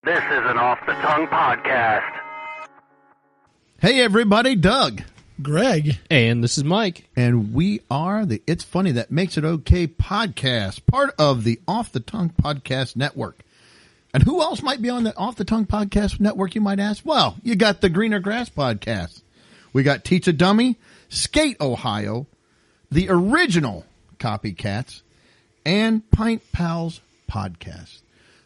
This is an Off the Tongue podcast. Hey, everybody, Doug. Greg. And this is Mike. And we are the It's Funny That Makes It Okay podcast, part of the Off the Tongue podcast network. And who else might be on the Off the Tongue podcast network, you might ask? Well, you got the Greener Grass podcast. We got Teach a Dummy, Skate Ohio, the original Copycats, and Pint Pals podcast.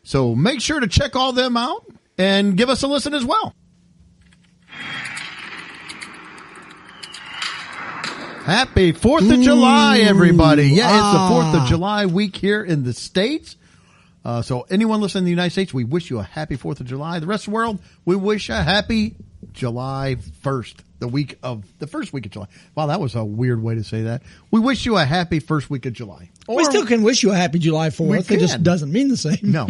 So make sure to check all them out and give us a listen as well. Happy 4th of July, everybody. Yeah, it's the 4th of July week here in the States. So anyone listening in the United States, we wish you a happy 4th of July. The rest of the world, we wish a happy July 1st, the first week of July. Wow, that was a weird way to say that. We wish you a happy first week of July. We still can wish you a happy July 4th. It just doesn't mean the same. No.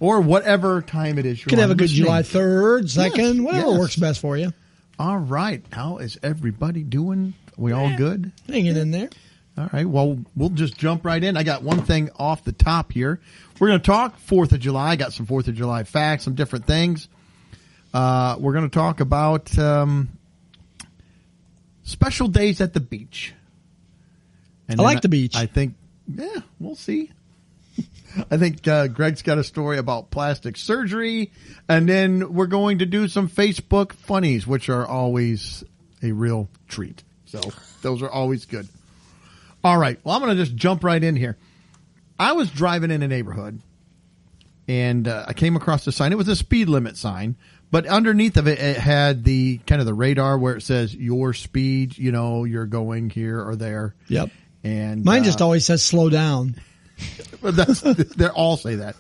Or whatever time it is you're could have a good listening. July 3rd, 2nd, whatever yes. works best for you. All right. How is everybody doing? We all good? Hanging in there. All right. Well, we'll just jump right in. I got one thing off the top here. We're going to talk 4th of July. I got some 4th of July facts, some different things. We're going to talk about special days at the beach. And I like the beach. I think, yeah, we'll see. I think Greg's got a story about plastic surgery. And then we're going to do some Facebook funnies, which are always a real treat. So those are always good. All right. Well, I'm going to just jump right in here. I was driving in a neighborhood, and I came across a sign. It was a speed limit sign, but underneath of it, it had the kind of the radar where it says your speed, you know, you're going here or there. Yep. And mine just always says slow down. They all say that.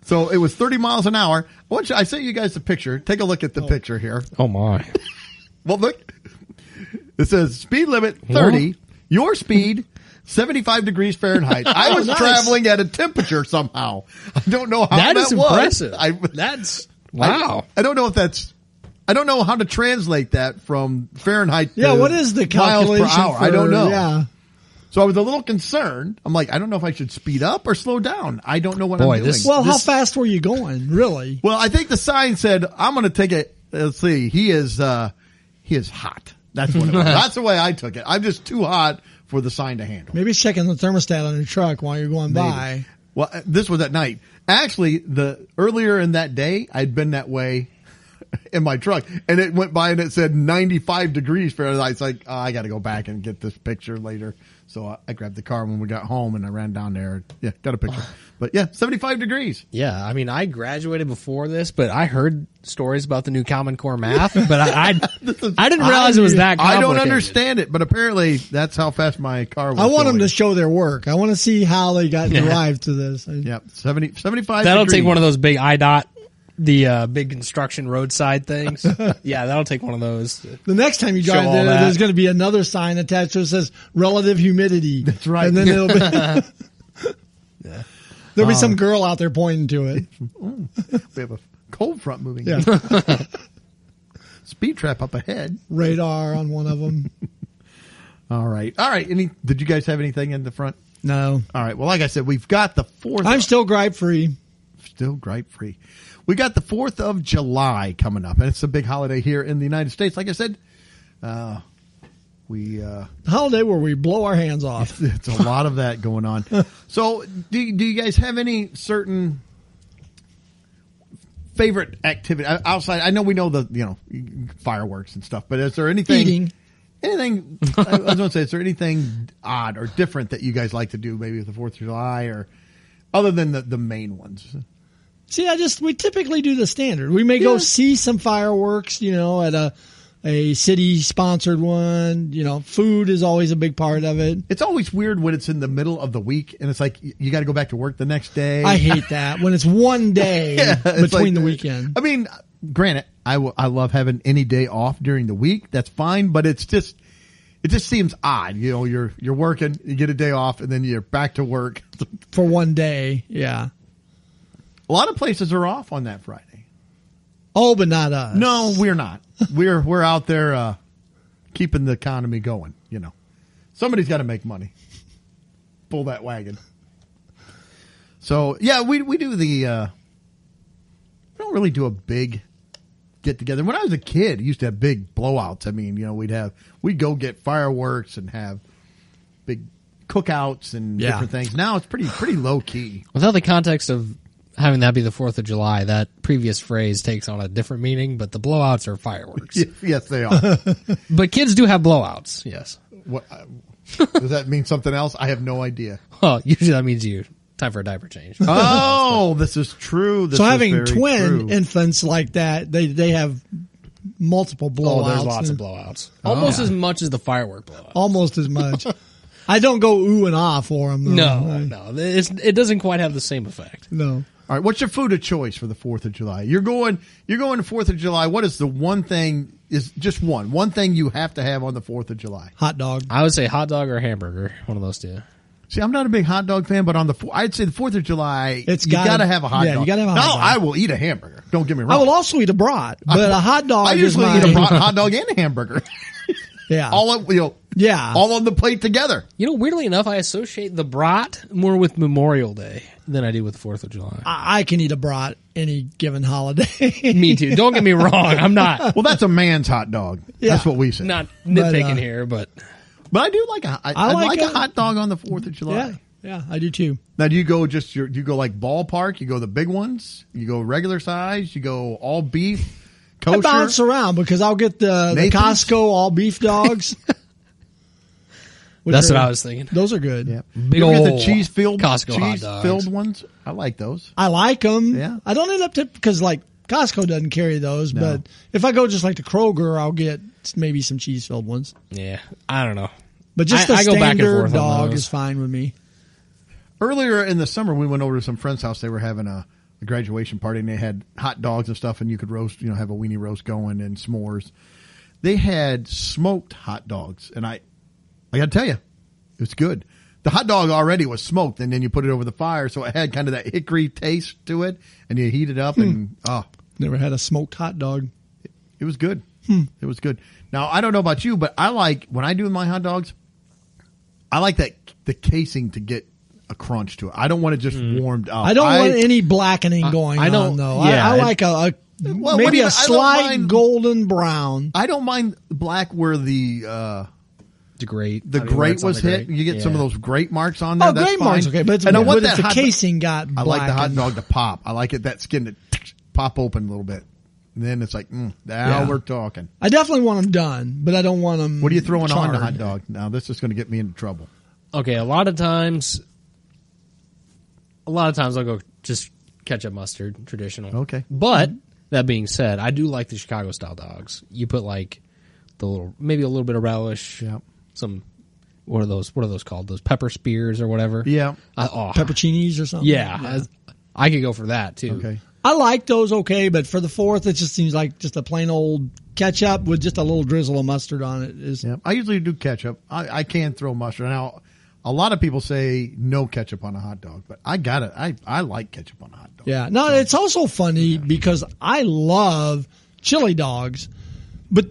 So it was 30 miles an hour. I sent you guys the picture. Take a look at the picture here. Oh, my. Well, look. It says speed limit 30, what? Your speed 75 degrees Fahrenheit. I was traveling at a temperature somehow. I don't know how that is was. Impressive. That's wow. I don't know if that's. I don't know how to translate that from Fahrenheit. Yeah, to what is the calculation miles per hour? for, I don't know. Yeah. So I was a little concerned. I'm like, I don't know if I should speed up or slow down. I don't know what I'm doing. How fast were you going? Really? Well, I think the sign said, I'm going to take it. Let's see. He is hot. That's what it was. That's the way I took it. I'm just too hot for the sign to handle. Maybe it's checking the thermostat on your truck while you're going by. Well, this was at night. Actually, earlier in that day, I'd been that way in my truck, and it went by and it said 95 degrees Fahrenheit. It's like, I got to go back and get this picture later. So I grabbed the car when we got home and I ran down there. Yeah, got a picture. But yeah, 75 degrees. Yeah, I mean, I graduated before this, but I heard stories about the new Common Core math, but I didn't realize it was that complicated. I don't understand it, but apparently that's how fast my car was. I want going. them to show their work. I want to see how they got derived to this. Yep, 75 That'll degrees. take one of those big IDOT, the big construction roadside things. Yeah, that'll take one of those. The next time you drive there, there's going to be another sign attached that says relative humidity. That's right. And then it'll be there'll be some girl out there pointing to it. We have a cold front moving. Yeah. Speed trap up ahead. Radar on one of them. All right. Did you guys have anything in the front? No. All right. Well, like I said, we've got the 4th. I'm still gripe free. Still gripe free. We got the 4th of July coming up, and it's a big holiday here in the United States. Like I said, the holiday where we blow our hands off. It's a lot of that going on. So, do you guys have any certain favorite activity outside? I know we know the fireworks and stuff, but is there anything? Eating. Anything? I was going to say, is there anything odd or different that you guys like to do, maybe with the 4th of July, or other than the main ones? See, we typically do the standard. We may go see some fireworks, at a city-sponsored one. Food is always a big part of it. It's always weird when it's in the middle of the week and it's like you got to go back to work the next day. I hate that when it's one day between the weekend. I mean, granted, I love having any day off during the week. That's fine, but it just seems odd. You're working, you get a day off, and then you're back to work for one day. Yeah. A lot of places are off on that Friday. Oh, but not us. No, we're not. We're out there keeping the economy going. Somebody's got to make money. Pull that wagon. So yeah, we do the. We don't really do a big get together. When I was a kid, I used to have big blowouts. I mean, we'd go get fireworks and have big cookouts and different things. Now it's pretty low key. Without the context of having that be the 4th of July, that previous phrase takes on a different meaning, but the blowouts are fireworks. Yes, they are. But kids do have blowouts, yes. What does that mean? Something else? I have no idea. Well, usually that means time for a diaper change. Oh, this is true. This So is having very twin true. infants like that, they have multiple blowouts. Oh, there's lots of blowouts. Almost as much as the firework blowouts. Almost as much. I don't go ooh and ah for them. No. It doesn't quite have the same effect. No. All right, what's your food of choice for the 4th of July? You're going to 4th of July. What is the one thing, is just one thing you have to have on the 4th of July? Hot dog. I would say hot dog or hamburger, one of those two. See, I'm not a big hot dog fan, but I'd say the 4th of July, you got to have a hot dog. Yeah, you got to have a hot dog. I will eat a hamburger. Don't get me wrong. I will also eat a brat, but a hot dog I is usually my, eat a hot dog and a hamburger. Yeah. all on the plate together. Weirdly enough, I associate the brat more with Memorial Day than I do with the 4th of July. I can eat a brat any given holiday. Me too. Don't get me wrong. I'm not Well, that's a man's hot dog. Yeah. That's what we say. not nitpicking here, but But I do like I like a a- hot dog on the 4th of July. Yeah, I do too. Now, do you go you go like ballpark? You go the big ones? You go regular size? You go all beef? Kosher? I bounce around because I'll get the Nathan's? Costco all beef dogs. that's what I was thinking. Those are good. Yeah. Big You ever get ol' the cheese-filled Costco hot dogs. cheese-filled ones? I like those. I like them. Yeah. I don't end up because like Costco doesn't carry those, No. but if I go just like to Kroger, I'll get maybe some cheese filled ones. Yeah, I don't know. But just the I go back and standard forth on dog those. is fine with me. Earlier in the summer, we went over to some friend's house. They were having a graduation party, and they had hot dogs and stuff, and you could roast, have a weenie roast going and s'mores. They had smoked hot dogs, and I got to tell you, it was good. The hot dog already was smoked, and then you put it over the fire, so it had kind of that hickory taste to it, and you heat it up, and Never had a smoked hot dog. it was good. It was good. Now, I don't know about you, but I like, when I do my hot dogs, I like the casing to get a crunch to it. I don't want it just warmed up. I don't want any blackening going I don't- on though. yeah, I like Well, maybe I a don't slight mind- golden brown. I don't mind black where the grate. grate was hit. You get some of those grate marks on there. Oh, that's great fine. marks, okay, but and I want if that the hot casing got I like the hot blackened. dog to pop. I like that skin to pop open a little bit. And then it's like, now Yeah. we're talking. I definitely want them done, but I don't want them. What are you throwing on the charred. hot dog? Now this is going to get me into trouble. Okay, a lot of times I'll go just ketchup, mustard, traditional. Okay. But that being said, I do like the Chicago style dogs. You put like maybe a little bit of relish, Yeah. some what are those called? Those pepper spears or whatever. Yeah. Pepperoncinis or something. Yeah, I could go for that too. Okay. I like those okay, but for the 4th, it just seems like just a plain old ketchup with just a little drizzle of mustard on it is. Yeah. I usually do ketchup. I can throw mustard. Now, a lot of people say no ketchup on a hot dog, but I got it. I like ketchup on a hot dog. Yeah. No, it's also funny because I love chili dogs, but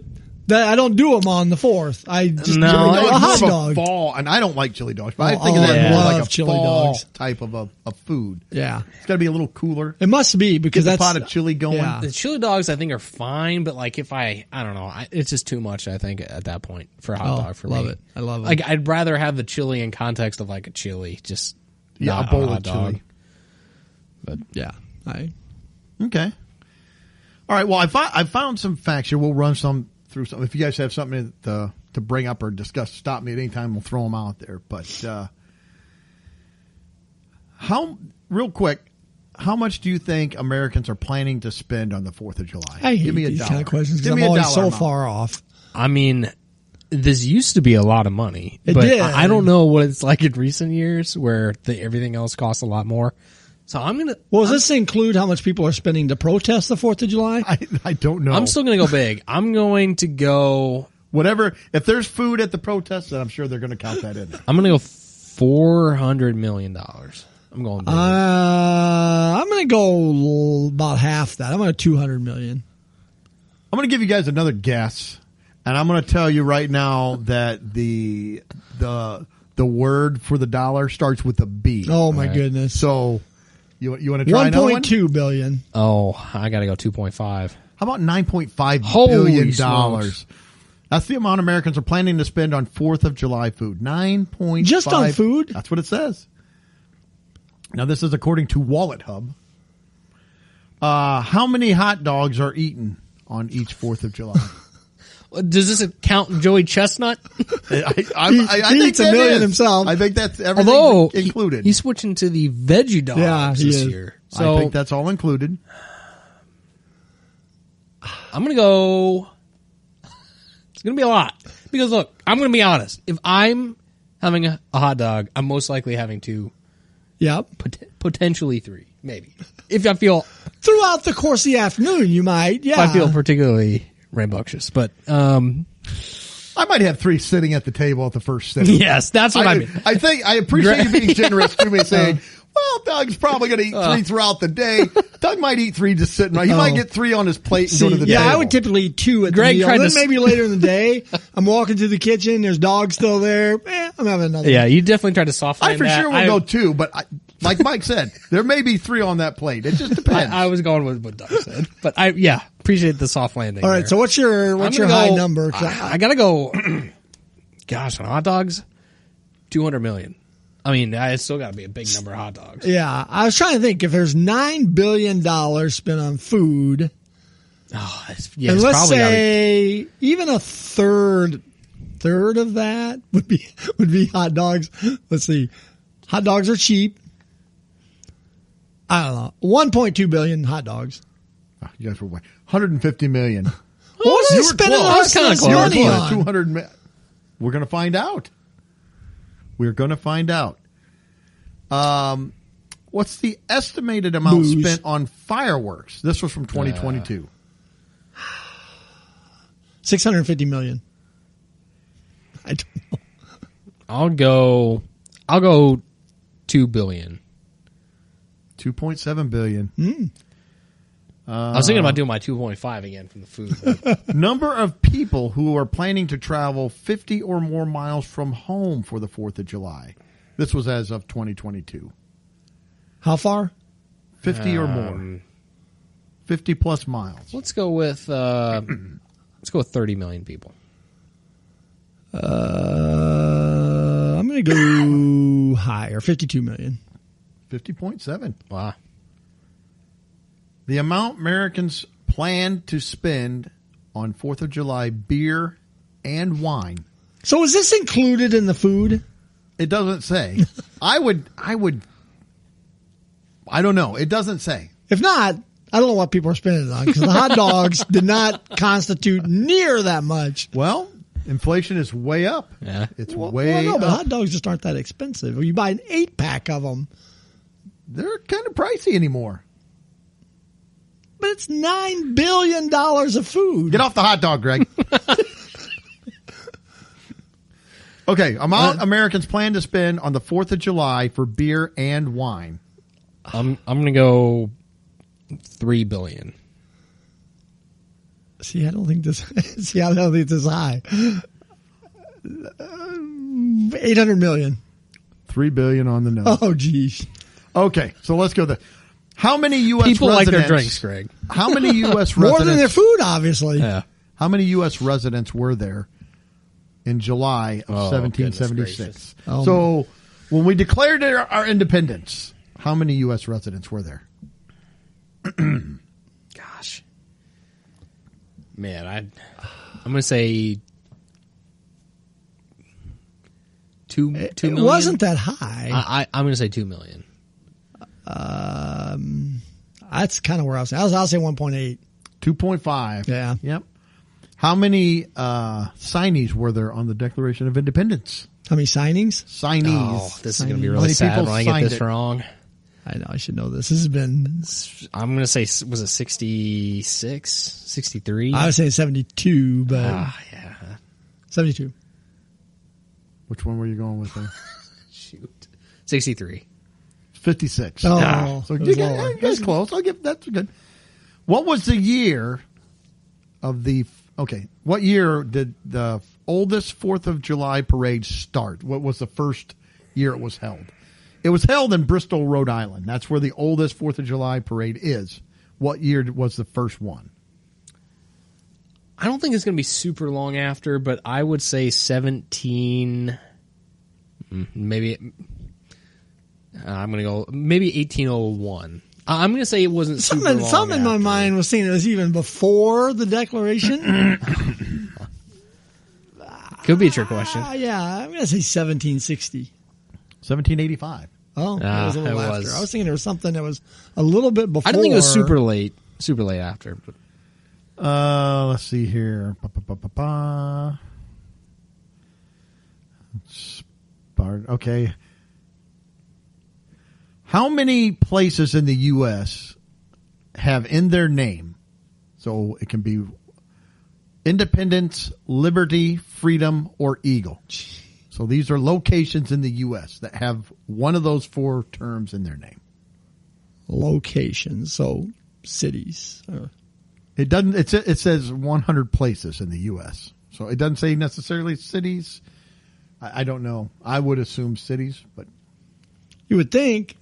I don't do them on the 4th. I just No, do No, a it's hot more dog. of a fall, and I don't like chili dogs, but I Oh, think of that I more love like a chili fall dogs. type of a food. Yeah. It's got to be a little cooler. It must be because Get the that's pot of chili going. Yeah. The chili dogs I think are fine, but like if I don't know, it's just too much. I think at that point for a hot dog for love me. it. I love it. Like I'd rather have the chili in context of like a chili, just Yeah, not a bowl on a of hot dog. chili. But yeah. Okay. All right. Well, I found some facts here. We'll run some through some. If you guys have something to bring up or discuss, stop me at any time. We'll throw them out there. But real quick, how much do you think Americans are planning to spend on the 4th of July? I hate Give me a these dollar. kind of questions Give because me I'm a always dollar so amount. far off. I mean, this used to be a lot of money. It but did. I don't know what it's like in recent years where everything else costs a lot more. So I'm gonna. Well, does this include how much people are spending to protest the 4th of July? I don't know. I'm still gonna go big. I'm going to go. Whatever. If there's food at the protest, then I'm sure they're going to count that in. I'm gonna go $400 million. I'm going big. I'm going to go about half that. I'm going to 200 million. I'm going to give you guys another guess, and I'm going to tell you right now that the word for the dollar starts with a B. Oh my Right. goodness. So You want to try another one? 1.2 billion. Oh, I got to go 2.5. How about $9.5 Holy billion? smokes. That's the amount Americans are planning to spend on 4th of July food. 9.5. Just on food? That's what it says. Now, this is according to Wallet Hub. How many hot dogs are eaten on each 4th of July? Does this count Joey Chestnut? I He think eats a that million is. himself. I think that's everything Although included. he's switching to the veggie dogs he this is. year. So I think that's all included. I'm going to go. It's going to be a lot. Because look, I'm going to be honest. If I'm having a hot dog, I'm most likely having 2, Yep. potentially 3, maybe. If I feel Throughout the course of the afternoon, you might. Yeah. if I feel particularly rambunctious. But I might have 3 sitting at the table at the first sitting. yes, that's what I mean. I think I appreciate you being generous to me, saying, "Well, Doug's probably going to eat 3 throughout the day. Doug might eat 3 just sitting right. He might get 3 on his plate and go to the yeah, table." I would typically eat 2 at Greg the meal. tried And to then maybe later in the day, I'm walking through the kitchen. There's dogs still there. I'm having another. Yeah, you definitely tried to soft I land for that. sure will go 2, but like Mike said, there may be 3 on that plate. It just depends. I was going with what Doug said, but appreciate the soft landing. All right. there. So what's your I'm high gonna go- number? I gotta go. Gosh, on hot dogs, 200 million. I mean, it's still got to be a big number of hot dogs. Yeah, I was trying to think if there's $9 billion spent on food, Oh, it's and let's probably gotta be- say even a third of that would be hot dogs. Let's see, hot dogs are cheap. I don't know, 1.2 billion hot dogs. Oh, you guys were way 150 million. What are they spending all That's kinda this close. money Close. on? 200 million. We're going to find out. We're going to find out. What's the estimated amount Booze. spent on fireworks? This was from 2022. 650 million. I don't know. I'll go 2 billion. 2.7 billion. I was thinking about doing my 2.5 again from the food. but- Number of people who are planning to travel 50 or more miles from home for the 4th of July. This was as of 2022. How far? 50 or more. 50 plus miles. let's go with 30 million people. I'm going to go higher, 52 million. 50.7. Wow. The amount Americans plan to spend on 4th of July beer and wine. So is this included in the food? It doesn't say. I don't know. It doesn't say. If not, I don't know what people are spending it on because the hot dogs did not constitute near that much. Well, inflation is way up. Yeah. It's Well, way no, but up. hot dogs just aren't that expensive. You buy an 8-pack of them, They're kind of pricey anymore. but it's $9 billion of food. Get off the hot dog, Greg. Okay, amount Americans plan to spend on the 4th of July for beer and wine. I'm going to go 3 billion. See, I don't think this. See, I don't think this is high. 800 million. 3 billion on the nose. Oh, geez. Okay, so let's go there. How many U.S. People like residents, their drinks, Greg. How many U.S. More residents? than their food, obviously. Yeah. How many U.S. residents were there in July of Oh, 1776? goodness gracious. So when we declared our independence, how many U.S. residents were there? Gosh. Man, I'm going to say 2 million. It wasn't that high. I'm going to say 2 million. That's kind of where I was. I'll say 1.8. 2.5. Yeah. Yep. How many signees were there on the Declaration of Independence? How many signings? Signees. Oh, this is going to be How really many sad people when I get signed this it? wrong. I know I should know this. This has been. I'm going to say, was it 66, 63? I was saying 72, but yeah. 72. Which one were you going with there? Shoot. 63. 56. Oh, So it you was guys, lower. you guys close. I'll give that's good. What was the year of the? Okay, what year did the oldest 4th of July parade start? What was the first year it was held? It was held in Bristol, Rhode Island. That's where the oldest 4th of July parade is. What year was the first one? I don't think it's going to be super long after, but I would say 17. Maybe. I'm going to go maybe 1801. I'm going to say it wasn't super long Something in my after. mind was saying it was even before the Declaration. Could be a trick question. Yeah, I'm going to say 1760. 1785. Oh, it was a little it after. was. I was thinking there was something that was a little bit before. I don't think it was super late after. But Let's see here. Okay. How many places in the U.S. have in their name, so it can be Independence, Liberty, Freedom, or Eagle? So these are locations in the U.S. that have one of those 4 terms in their name. Locations, so cities. It doesn't. It says 100 places in the U.S. So it doesn't say necessarily cities. I don't know. I would assume cities, but You would think,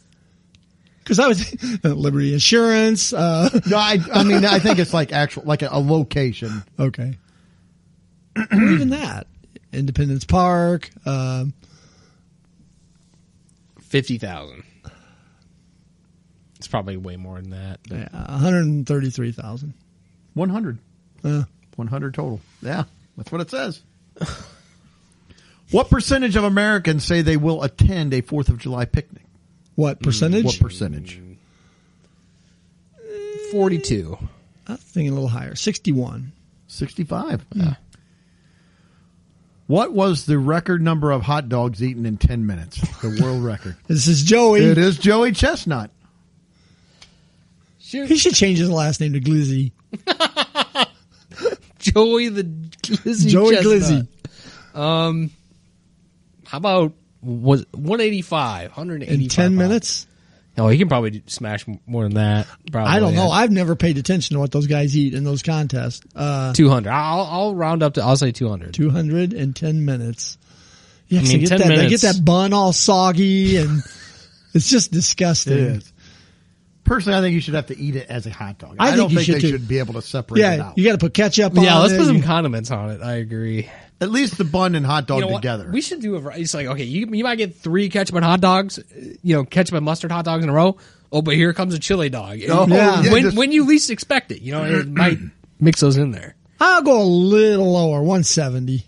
because I was Liberty Insurance. no. I mean, I think it's like a location. Okay, or even that Independence Park. 50,000. It's probably way more than that. 133,000. 100. 100 total. Yeah, that's what it says. What percentage of Americans say they will attend a 4th of July picnic? What percentage? What percentage? 42. I was thinking a little higher. 61. 65. Yeah. What was the record number of hot dogs eaten in 10 minutes? The world record. This is Joey. It is Joey Chestnut. He should change his last name to Glizzy. Joey the Glizzy Joey Chestnut. Glizzy. How about 185? 185 In 10 minutes? Oh, he can probably smash more than that. Probably. I don't know. I've never paid attention to what those guys eat in those contests. 200. I'll round up to. I'll say 200. 200 in 10 minutes. Yeah, I mean, they 10 get minutes. that bun all soggy, and it's just disgusting. It is. Personally, I think you should have to eat it as a hot dog. I I don't think think you they should too. should be able to separate it Yeah, out. you got to put ketchup on it. Yeah, let's put some condiments on it. I agree. At least the bun and hot dog You know what? together. We should do it's like, okay, you might get 3 ketchup and hot dogs, ketchup and mustard hot dogs in a row. Oh, but here comes a chili dog. Oh, Yeah. yeah, When you least expect it, it might mix those in there. I'll go a little lower, 170.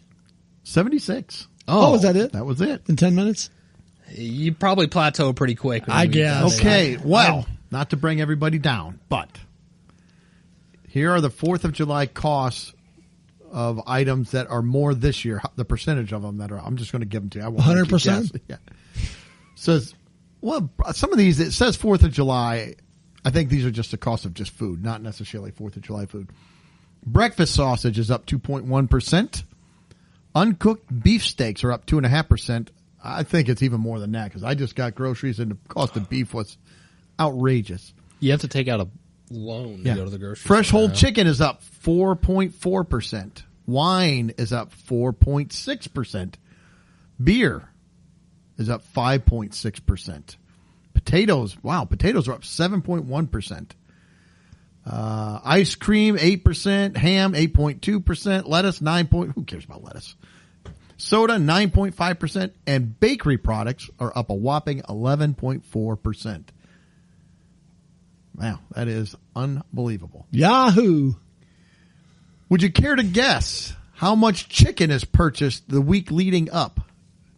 76. Oh, was that it? That was it. In 10 minutes? You probably plateau pretty quick. when I you eat guess. that. Okay, well, not to bring everybody down, but here are the 4th of July costs of items that are more this year, the percentage of them that are. I'm just going to give them to you. I won't make you 100%? guess. Yeah. Says, well, some of these, it says 4th of July. I think these are just the cost of just food, not necessarily 4th of July food. Breakfast sausage is up 2.1%. Uncooked beef steaks are up 2.5%. I think it's even more than that because I just got groceries and the cost of beef was outrageous. You have to take out a loan to Yeah. go to the grocery Fresh store whole now. chicken is up 4.4%. Wine is up 4.6%. Beer is up 5.6%. Potatoes are up 7.1%. Ice cream 8%, ham 8.2%, lettuce 9. Who cares about lettuce? Soda 9.5%, and bakery products are up a whopping 11.4%. Wow, that is unbelievable. Yahoo! Would you care to guess how much chicken is purchased the week leading up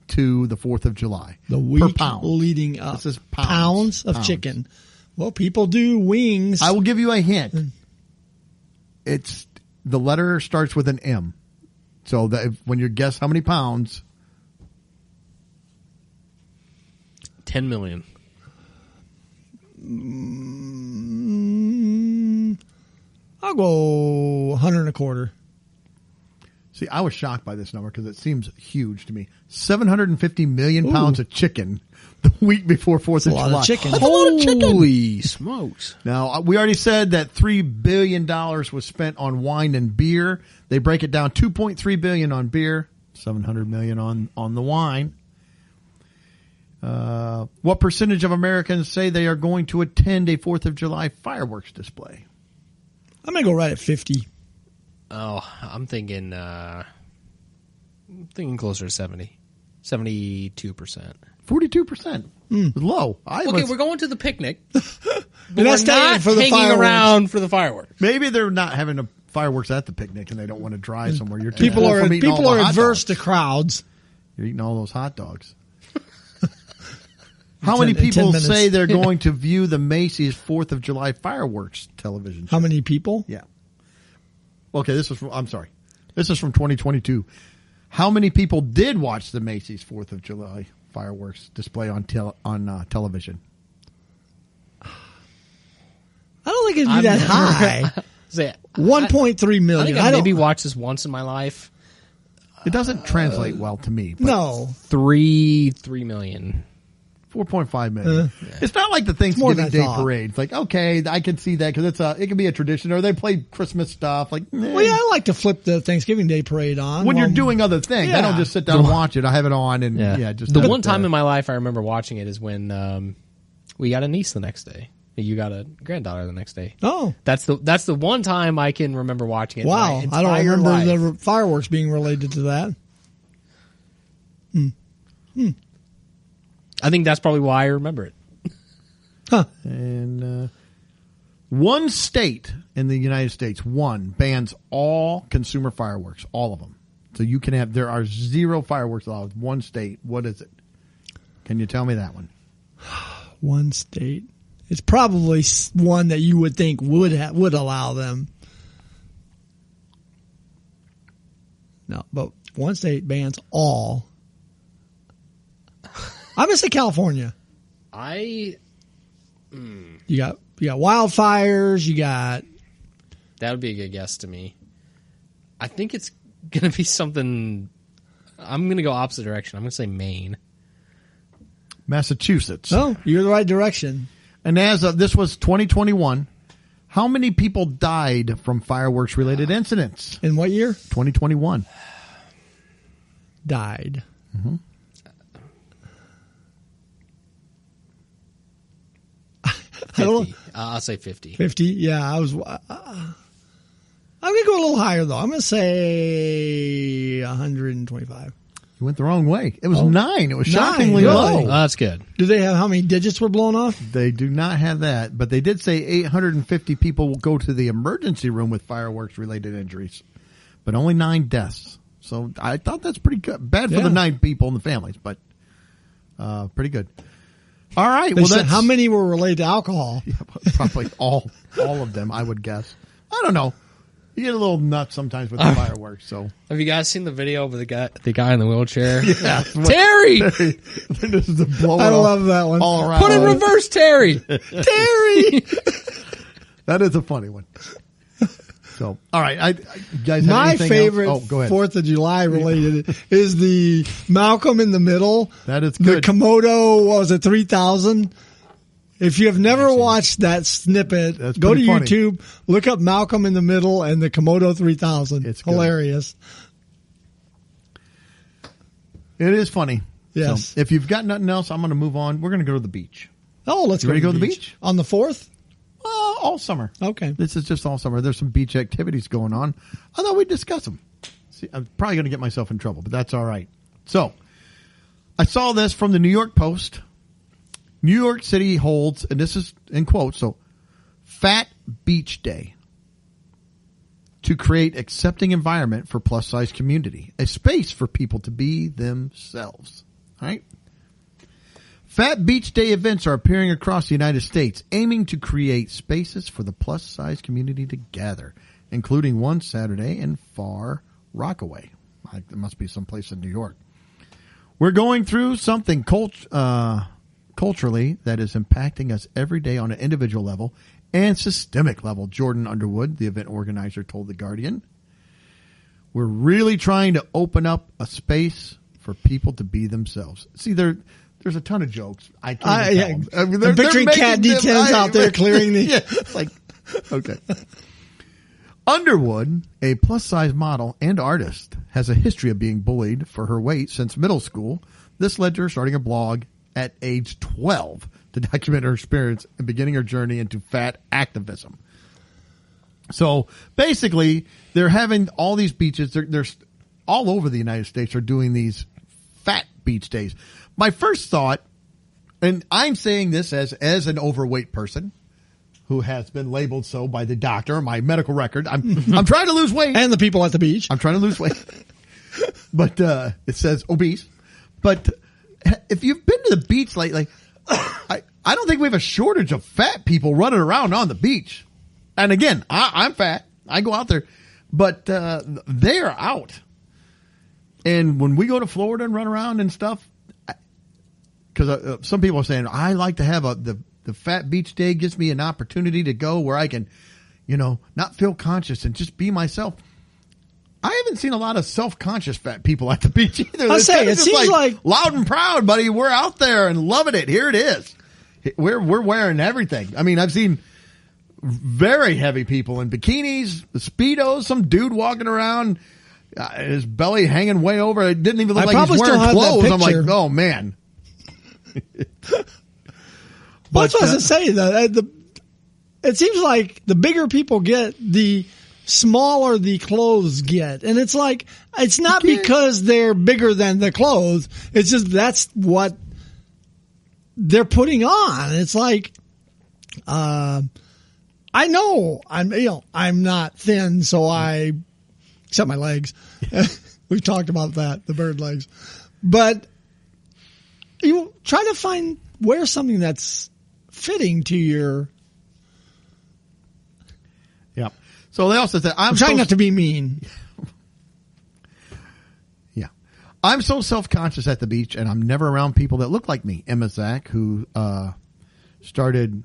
to the 4th of July? The Per week pound. leading up. This is Pounds pounds. of Pounds. chicken. Well, people do wings. I will give you a hint. It's the letter starts with an M. So that when you guess how many pounds, 10 million. I'll go 100 and a quarter. see, I was shocked by this number because it seems huge to me. 750 million pounds of chicken the week before 4th of a lot of July. chicken. That's a lot of chicken. Holy smokes. Now, we already said that $3 billion was spent on wine and beer. They break it down, $2.3 billion on beer, $700 million on the wine. What percentage of Americans say they are going to attend a 4th of July fireworks display? I'm going to go right at 50. Oh, I'm thinking closer to 70. 72%. 42%. It's low. Okay, we're going to the picnic. You're We're not staying not for the hanging fireworks. around for the fireworks. Maybe they're not having a fireworks at the picnic and they don't want to drive somewhere. You're too People full are from eating all people the are hot adverse dogs. to crowds. You're eating all those hot dogs. How 10 many people minutes. say they're going to view the Macy's 4th of July fireworks television show? How many people? Yeah. Okay, this is from 2022. How many people did watch the Macy's 4th of July fireworks display on television? I don't think it'd be that high. 1.3 million. I think I maybe watched this once in my life. It doesn't translate well to me. But No. 3 million. 4.5 million. It's not like the more than Thanksgiving I Day thought. parade. It's like, okay, I can see that because it can be a tradition, or they play Christmas stuff. Like, Well, yeah, I like to flip the Thanksgiving Day parade on. when you're Well, doing other things, I yeah. don't just sit down and watch it. I have it on, and just the have one it time there. in my life I remember watching it is when we got a niece the next day. You got a granddaughter the next day. Oh, That's the one time I can remember watching it. wow. in my I don't entire remember life. the fireworks being related to that. I think that's probably why I remember it. And one state in the United States, bans all consumer fireworks, all of them. So you can have, there are 0 fireworks allowed. One state. What is it? Can you tell me that one? One state. It's probably one that you would think would allow them. No, but one state bans all. I'm going to say California. You got wildfires. You got. That would be a good guess to me. I think it's going to be something. I'm going to go opposite direction. I'm going to say Maine. Massachusetts. Oh, you're the right direction. And as of this was 2021, how many people died from fireworks related incidents? In what year? 2021. Died. Mm-hmm. I don't 50. I'll say 50. 50. Yeah, I'm going to go a little higher though. I'm going to say 125. You went the wrong way. It was 9. It was 9, shockingly really? low. That's good. Do they have how many digits were blown off? They do not have that, but they did say 850 people will go to the emergency room with fireworks related injuries, but only 9 deaths. So I thought that's pretty good. Bad for Yeah. the 9 people and the families, but pretty good. All right. They Well, said that's how many were related to alcohol? probably all of them, I would guess. I don't know. You get a little nuts sometimes with the fireworks. So Have you guys seen the video of the guy in the wheelchair? yeah, Terry! this is the blow. I love that one. all around. Put in reverse, Terry! Terry! That is a funny one. So, all right, I you guys. Have My anything favorite else? Oh, go ahead. 4th of July related is the Malcolm in the Middle. That is The good. Komodo, what was it, 3000? If you have never watched that snippet, That's go to pretty funny. YouTube, look up Malcolm in the Middle and the Komodo 3000. It's good. hilarious. It is funny. Yes. So, if you've got nothing else, I'm going to move on. We're going to go to the beach. Oh, let's You go ready to to the go to the beach. beach? On the 4th? All summer. Okay. This is just all summer. There's some beach activities going on. I thought we'd discuss them. See, I'm probably going to get myself in trouble, but that's all right. So, I saw this from the New York Post. New York City holds, and this is in quotes, so Fat Beach Day to create accepting environment for plus size community, a space for people to be themselves. All right. Fat Beach Day events are appearing across the United States, aiming to create spaces for the plus size community to gather, including one Saturday in Far Rockaway. There must be someplace in New York. We're going through something culturally that is impacting us every day on an individual level and systemic level, Jordan Underwood, the event organizer, told The Guardian. We're really trying to open up a space for people to be themselves. See, there's a ton of jokes. I can't even tell them. I mean, I'm picturing Cat D10s out there clearing the... Yeah, it's like, okay. Underwood, a plus-size model and artist, has a history of being bullied for her weight since middle school. This led to her starting a blog at age 12 to document her experience and beginning her journey into fat activism. So basically, they're having all these beaches. They're all over the United States are doing these fat beach days. My first thought, and I'm saying this as an overweight person who has been labeled so by the doctor, my medical record. I'm trying to lose weight. And the people at the beach. I'm trying to lose weight. But it says obese. But if you've been to the beach lately, I don't think we have a shortage of fat people running around on the beach. And again, I'm fat. I go out there. But they're out. And when we go to Florida and run around and stuff, because some people are saying, I like to have the fat beach day gives me an opportunity to go where I can, not feel conscious and just be myself. I haven't seen a lot of self-conscious fat people at the beach either. I say, it seems like loud and proud, buddy. We're out there and loving it. Here it is. We're wearing everything. I mean, I've seen very heavy people in bikinis, Speedos, some dude walking around, his belly hanging way over. It didn't even look like he's wearing clothes. I'm like, oh man. But I was to say that it seems like the bigger people get, the smaller the clothes get, and it's like it's not because they're bigger than the clothes. It's just that's what they're putting on. It's like, I know I'm not thin, so I except my legs. We've talked about that, the bird legs, but you try to wear something that's fitting to your. Yeah. So they also said, I'm trying not to be mean. Yeah. I'm so self-conscious at the beach, and I'm never around people that look like me. Emma Zach, who started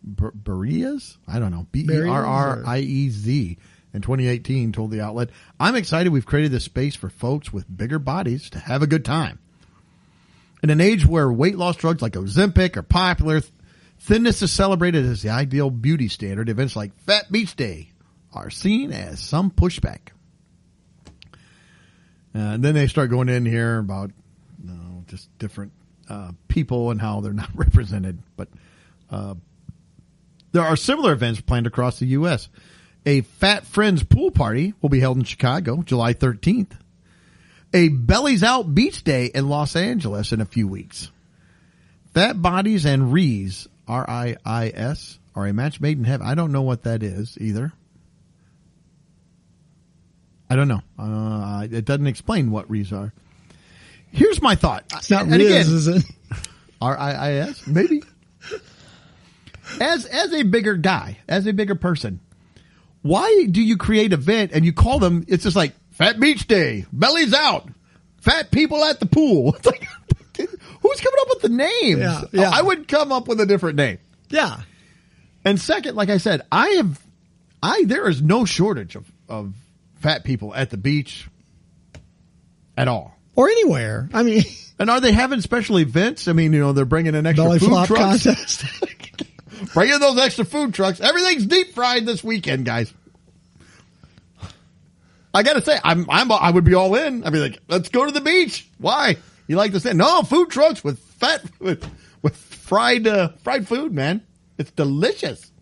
Berriez? I don't know. Berriez in 2018, told the outlet, I'm excited we've created this space for folks with bigger bodies to have a good time. In an age where weight loss drugs like Ozempic are popular, thinness is celebrated as the ideal beauty standard. Events like Fat Beach Day are seen as some pushback. And then they start going in here about just different people and how they're not represented. But there are similar events planned across the U.S. A Fat Friends pool party will be held in Chicago, July 13th. A Bellies Out Beach Day in Los Angeles in a few weeks. Fat Bodies and Rees, R-I-I-S, are a match made in heaven. I don't know what that is either. I don't know. It doesn't explain what Rees are. Here's my thought. It's not Riz, is it? R-I-I-S? Maybe. As a bigger guy, as a bigger person, why do you create an event and you call them, it's just like Fat Beach Day, Bellies Out, Fat People at the Pool. It's like, who's coming up with the names? Yeah. I would come up with a different name. Yeah. And second, like I said, there is no shortage of fat people at the beach at all. Or anywhere. I mean. And are they having special events? I mean, they're bringing an extra belly food flop trucks. contest. Bring in those extra food trucks. Everything's deep fried this weekend, guys. I gotta say, I would be all in. I'd be like, let's go to the beach. Why? You like to say no food trucks with fried food, man. It's delicious.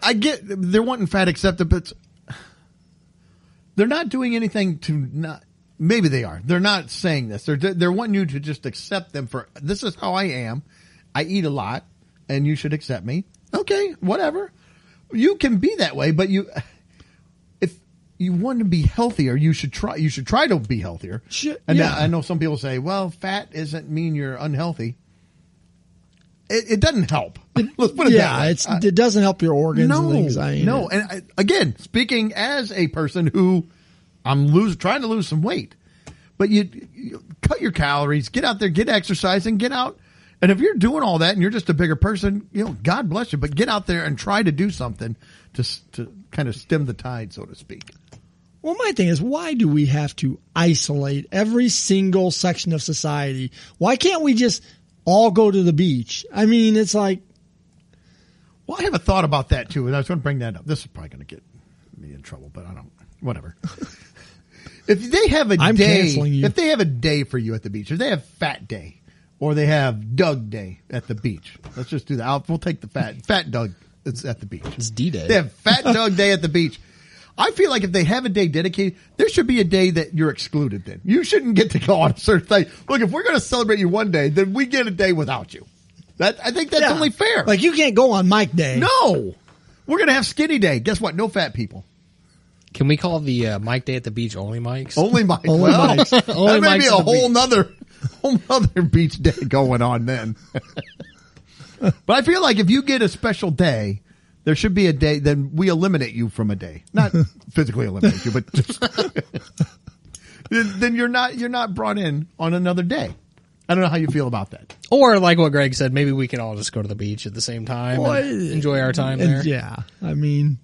I get they're wanting fat accepted, but they're not doing anything to not. Maybe they are. They're not saying this. They're wanting you to just accept them for this is how I am. I eat a lot, and you should accept me. Okay, whatever. You can be that way, but if you want to be healthier, you should try to be healthier. And yeah. I know some people say, well, fat doesn't mean you're unhealthy. It doesn't help. Let's put it that way. It doesn't help your organs and things. No. And again, speaking as a person who trying to lose some weight, but you cut your calories, get out there, get exercise, and get out. And if you're doing all that and you're just a bigger person, God bless you, but get out there and try to do something to kind of stem the tide, so to speak. Well, my thing is, why do we have to isolate every single section of society? Why can't we just all go to the beach? I mean, it's like. Well, I have a thought about that too, and I was going to bring that up. This is probably going to get me in trouble, but I don't. Whatever. If they have a I'm day, canceling you. if they have a day for you at the beach, if they have Fat Day, or they have Doug Day at the beach, let's just do that. We'll take the Fat Doug. It's at the beach. It's D-Day. They have Fat Doug Day at the beach. I feel like if they have a day dedicated, there should be a day that you're excluded then. You shouldn't get to go on a certain thing. Look, if we're going to celebrate you one day, then we get a day without you. I think that's only fair. Like you can't go on Mike Day. No. We're going to have Skinny Day. Guess what? No fat people. Can we call the Mike Day at the beach only Mike's? Only Mike. Only Well, Mike's. that Only may Mike's be a at the whole nother beach day going on then. But I feel like if you get a special day, there should be a day, then we eliminate you from a day. Not physically eliminate you, but just then you're not brought in on another day. I don't know how you feel about that. Or like what Greg said, maybe we can all just go to the beach at the same time Well, and enjoy our time there. Yeah, I mean,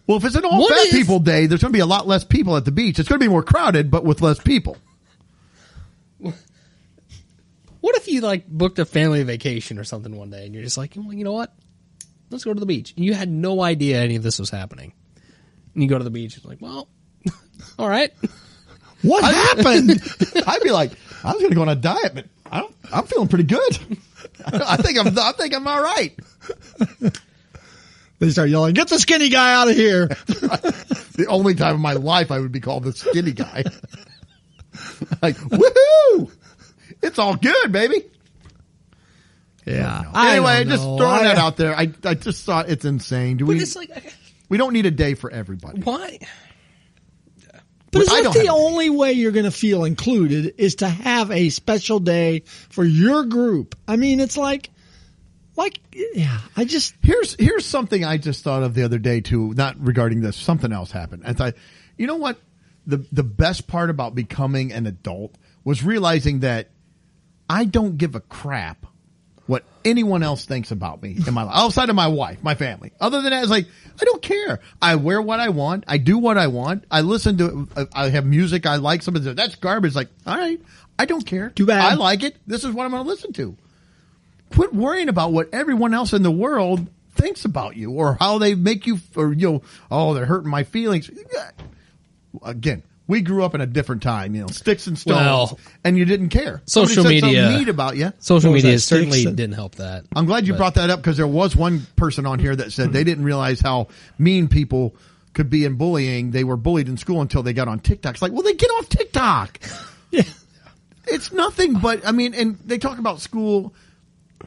Well, if it's an all What fat if- people day, there's going to be a lot less people at the beach. It's going to be more crowded, but with less people. What if you like booked a family vacation or something one day and you're just like, well, you know what? Let's go to the beach. And you had no idea any of this was happening. And you go to the beach. It's like, well, all right. what happened? I'd be like, I was going to go on a diet, but I'm feeling pretty good. I think I'm all right. They start yelling, "Get the skinny guy out of here!" The only time in my life I would be called the skinny guy. Like, woohoo! It's all good, baby. Yeah. Anyway, just throwing that out there. I just thought it's insane. But it's like, We don't need a day for everybody. why? But is I that don't the have a day. only way you're going to feel included is to have a special day for your group? I mean, it's like, yeah, I just, Here's something I just thought of the other day too, not regarding this. Something else happened. I thought, you know what? The best part about becoming an adult was realizing that I don't give a crap what anyone else thinks about me in my life, outside of my wife, my family. Other than that, it's like, I don't care. I wear what I want. I do what I want. I listen to, I have music I like. Somebody says, that's garbage. Like, all right, I don't care. Too bad. I like it. This is what I'm going to listen to. Quit worrying about what everyone else in the world thinks about you or how they make you, or, oh, they're hurting my feelings. Again, we grew up in a different time, sticks and stones, Well, and you didn't care. social Somebody said media- something neat about you. Social What was media that, certainly sticks? didn't help that. I'm glad you But- brought that up because there was one person on here that said they didn't realize how mean people could be in bullying. They were bullied in school until they got on TikTok. It's like, well, they get off TikTok. yeah. It's nothing but, I mean, and they talk about school.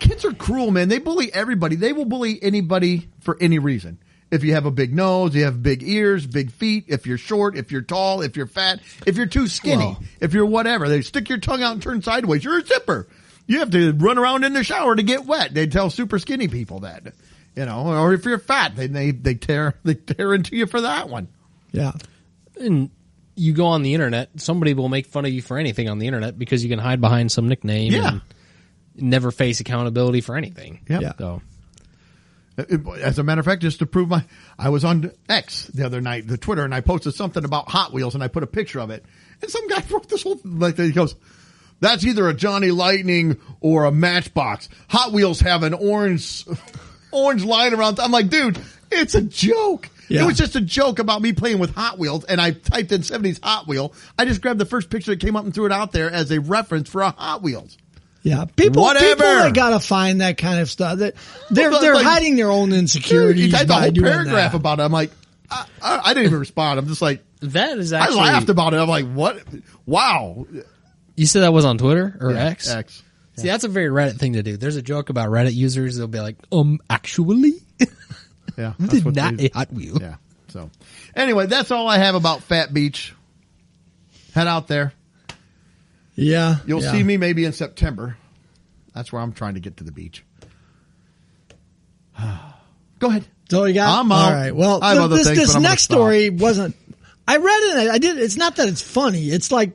Kids are cruel, man. They bully everybody. They will bully anybody for any reason. If you have a big nose, you have big ears, big feet, if you're short, if you're tall, if you're fat, if you're too skinny, Well- if you're whatever. They stick your tongue out and turn sideways. You're a zipper. You have to run around in the shower to get wet. They tell super skinny people that, or if you're fat, they tear into you for that one. Yeah. And you go on the internet, somebody will make fun of you for anything on the internet because you can hide behind some nickname Yeah. and never face accountability for anything. Yep. Yeah. So As a matter of fact, just to prove I was on X the other night, the Twitter, and I posted something about Hot Wheels, and I put a picture of it, and some guy wrote this whole he goes, "That's either a Johnny Lightning or a Matchbox. Hot Wheels have an orange line around." I'm like, dude, it's a joke. Yeah. It was just a joke about me playing with Hot Wheels, and I typed in 70s Hot Wheel. I just grabbed the first picture that came up and threw it out there as a reference for a Hot Wheels. Yeah. People Whatever. that gotta find that kind of stuff. That they're Like, hiding their own Dude, insecurities he typed a by whole doing paragraph that. about it. I'm like, I didn't even respond. I'm just like, that is I actually. laughed about it. I'm like, what? Wow. You said that was on Twitter or X? X. See, that's a very Reddit thing to do. There's a joke about Reddit users. They'll be like, actually, Yeah. this is not a Hot Wheel. Yeah. So anyway, that's all I have about Fat Beach. Head out there. Yeah. You'll yeah. see me maybe in September. That's where I'm trying to get to the beach. Go ahead. So you got I'm out. all right. Well, I have other things, but this I'm gonna next stop. story wasn't. I read it. I did. It's not that it's funny. It's like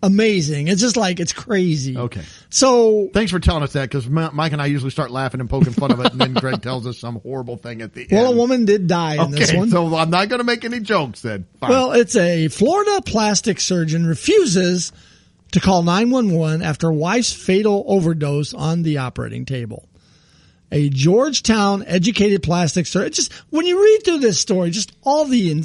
amazing. It's just like it's crazy. Okay. So Thanks for telling us that because Mike and I usually start laughing and poking fun of it, and then Greg tells us some horrible thing at the end. well, a woman did die in this Okay, one. so I'm not going to make any jokes then. Fine. Well, it's a Florida plastic surgeon refuses to call 911 after wife's fatal overdose on the operating table. A Georgetown educated plastic surgeon. Just when you read through this story, just all the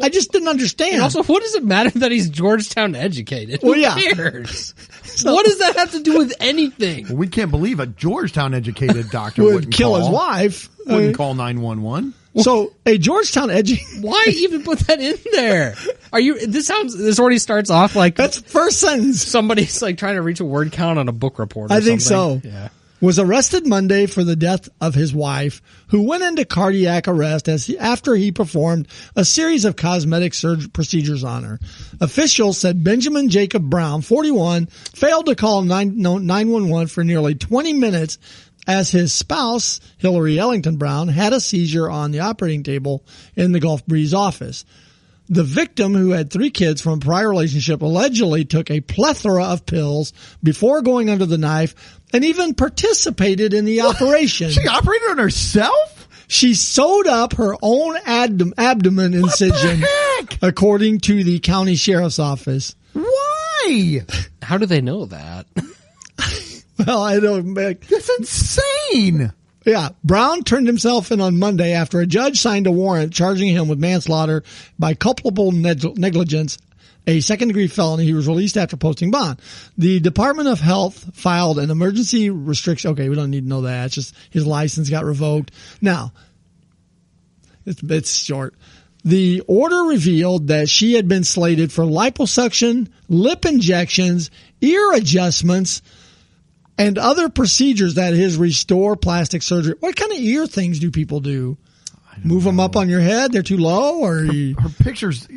I just didn't understand. And also, what does it matter that he's Georgetown educated? Well, Who yeah. cares? What does that have to do with anything? Well, we can't believe a Georgetown educated doctor would wouldn't kill call, his wife. Wouldn't call 911. So a Georgetown educated. Why even put that in there? This already starts off like That's first sentence. somebody's like trying to reach a word count on a book report or I think something. so. Yeah. Was arrested Monday for the death of his wife, who went into cardiac arrest after he performed a series of cosmetic procedures on her. Officials said Benjamin Jacob Brown, 41, failed to call 911 for nearly 20 minutes as his spouse, Hillary Ellington Brown, had a seizure on the operating table in the Gulf Breeze office. The victim, who had 3 kids from a prior relationship, allegedly took a plethora of pills before going under the knife and even participated in the operation. She operated on herself? She sewed up her own abdomen incision, according to the county sheriff's office. Why? How do they know that? Well, I don't. That's insane. Yeah, Brown turned himself in on Monday after a judge signed a warrant charging him with manslaughter by culpable negligence, a second-degree felony. He was released after posting bond. The Department of Health filed an emergency restriction. Okay, we don't need to know that. It's just his license got revoked. Now, it's short. The order revealed that she had been slated for liposuction, lip injections, ear adjustments, and other procedures, that is, restore plastic surgery. What kind of ear things do people do? Move them up on your head? They're too low? Or her pictures,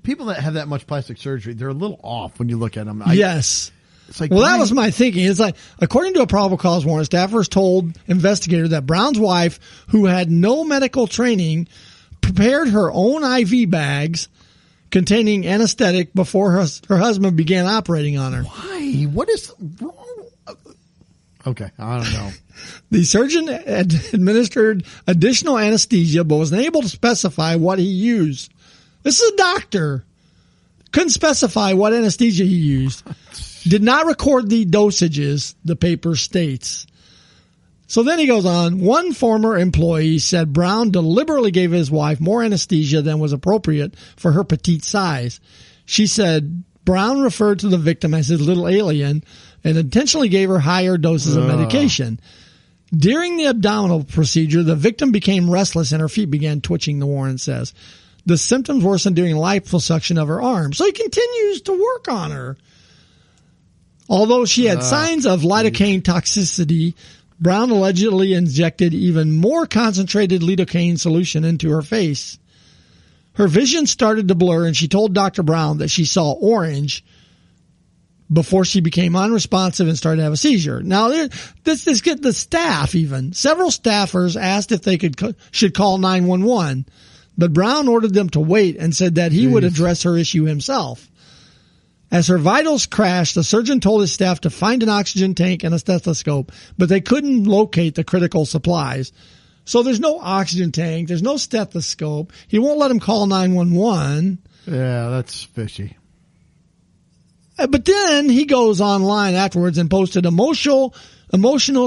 people that have that much plastic surgery, they're a little off when you look at them. Yes. It's like, Well, that was my thinking. It's like, according to a probable cause warrant, staffers told investigators that Brown's wife, who had no medical training, prepared her own IV bags containing anesthetic before her husband began operating on her. Why? What is wrong? Okay, I don't know. The surgeon administered additional anesthesia, but was unable to specify what he used. This is a doctor. Couldn't specify what anesthesia he used. Did not record the dosages, the paper states. So then he goes on. One former employee said Brown deliberately gave his wife more anesthesia than was appropriate for her petite size. She said Brown referred to the victim as his little alien and intentionally gave her higher doses of medication. During the abdominal procedure, the victim became restless and her feet began twitching, the warrant says. The symptoms worsened during liposuction of her arm. So he continues to work on her. Although she had signs of lidocaine toxicity, Brown allegedly injected even more concentrated lidocaine solution into her face. Her vision started to blur, and she told Dr. Brown that she saw orange before she became unresponsive and started to have a seizure. Now, this get the staff even. Several staffers asked if they should call 911, but Brown ordered them to wait and said that he would address her issue himself. As her vitals crashed, the surgeon told his staff to find an oxygen tank and a stethoscope, but they couldn't locate the critical supplies. So there's no oxygen tank, there's no stethoscope. He won't let him call 911. Yeah, that's fishy. But then he goes online afterwards and posted emotional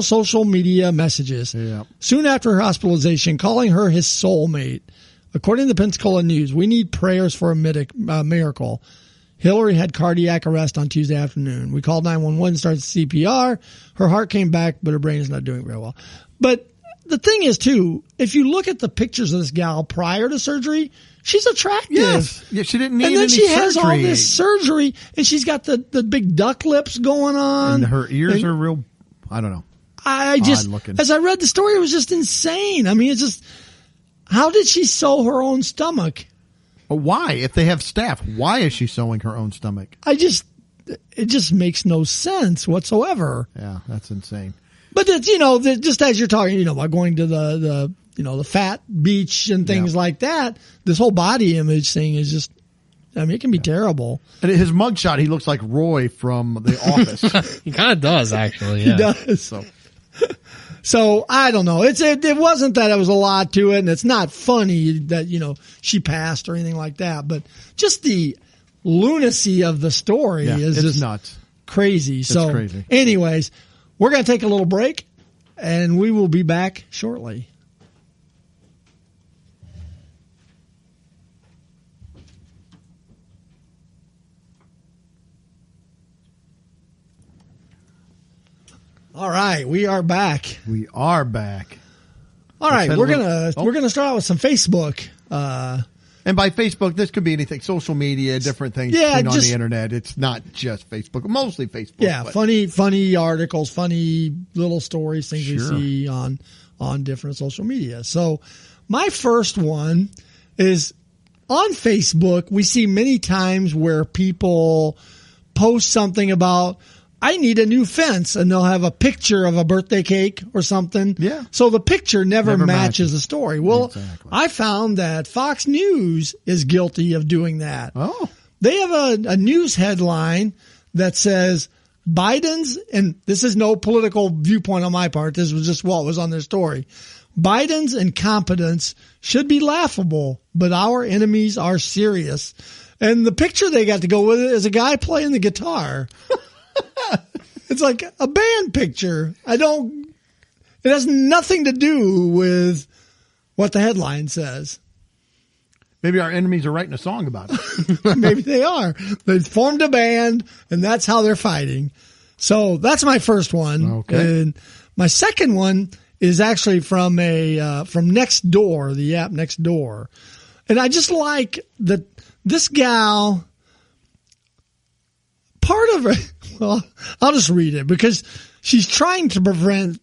social media messages. Yeah. Soon after her hospitalization, calling her his soulmate. According to the Pensacola News, we need prayers for a miracle. Hillary had cardiac arrest on Tuesday afternoon. We called 911, started CPR. Her heart came back, but her brain is not doing very well. But the thing is, too, if you look at the pictures of this gal prior to surgery, she's attractive. Yes. Yeah, she didn't need any surgery. And then she has all surgery. this surgery, and she's got the big duck lips going on. And her ears are real, I don't know. I just, as I read the story, it was just insane. I mean, it's just, how did she sew her own stomach? But why? If they have staff, why is she sewing her own stomach? It just makes no sense whatsoever. Yeah, that's insane. But it's, just as you're talking, about going to the fat beach and things like that, this whole body image thing is just, it can be terrible. And his mugshot, he looks like Roy from The Office. He kind of does, actually. Yeah. He does. So I don't know. It wasn't that it was a lot to it, and it's not funny that, she passed or anything like that, but just the lunacy of the story is just nuts. Crazy. It's so crazy. Anyways, we're going to take a little break and we will be back shortly. All right, we are back. We are back. All right, Let's we're head a gonna little- we're gonna start out with some Facebook. And by Facebook, this could be anything, social media, different things Yeah, seen on just- the internet. It's not just Facebook, mostly Facebook. Yeah, but- funny articles, funny little stories, things we Sure. see on different social media. So my first one is on Facebook. We see many times where people post something about, I need a new fence, and they'll have a picture of a birthday cake or something. Yeah. So the picture never Never matches matches. the story. Well, Exactly. I found that Fox News is guilty of doing that. Oh, They have a news headline that says Biden's, and this is no political viewpoint on my part. This was just what was on their story. Biden's incompetence should be laughable, but our enemies are serious. And the picture they got to go with it is a guy playing the guitar. It's like a band picture. It has nothing to do with what the headline says. maybe our enemies are writing a song about it. Maybe they are. They formed a band, and that's how they're fighting. So that's my first one. Okay. And my second one is actually from from Nextdoor, the app Nextdoor. And I just like that this gal, part of it, well, I'll just read it because she's trying to prevent,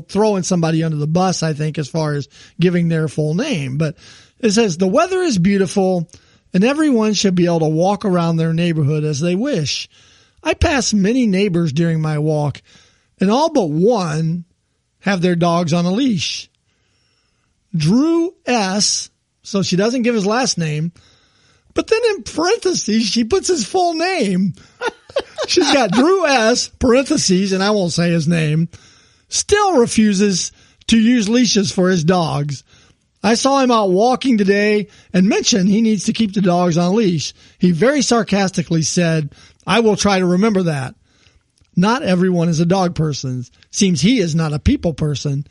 throwing somebody under the bus, I think, as far as giving their full name. But it says, the weather is beautiful and everyone should be able to walk around their neighborhood as they wish. I pass many neighbors during my walk and all but one have their dogs on a leash. Drew S., so she doesn't give his last name, but then in parentheses, she puts his full name. She's got Drew S., parentheses, and I won't say his name, still refuses to use leashes for his dogs. I saw him out walking today and mentioned he needs to keep the dogs on a leash. He very sarcastically said, I will try to remember that. Not everyone is a dog person. Seems he is not a people person.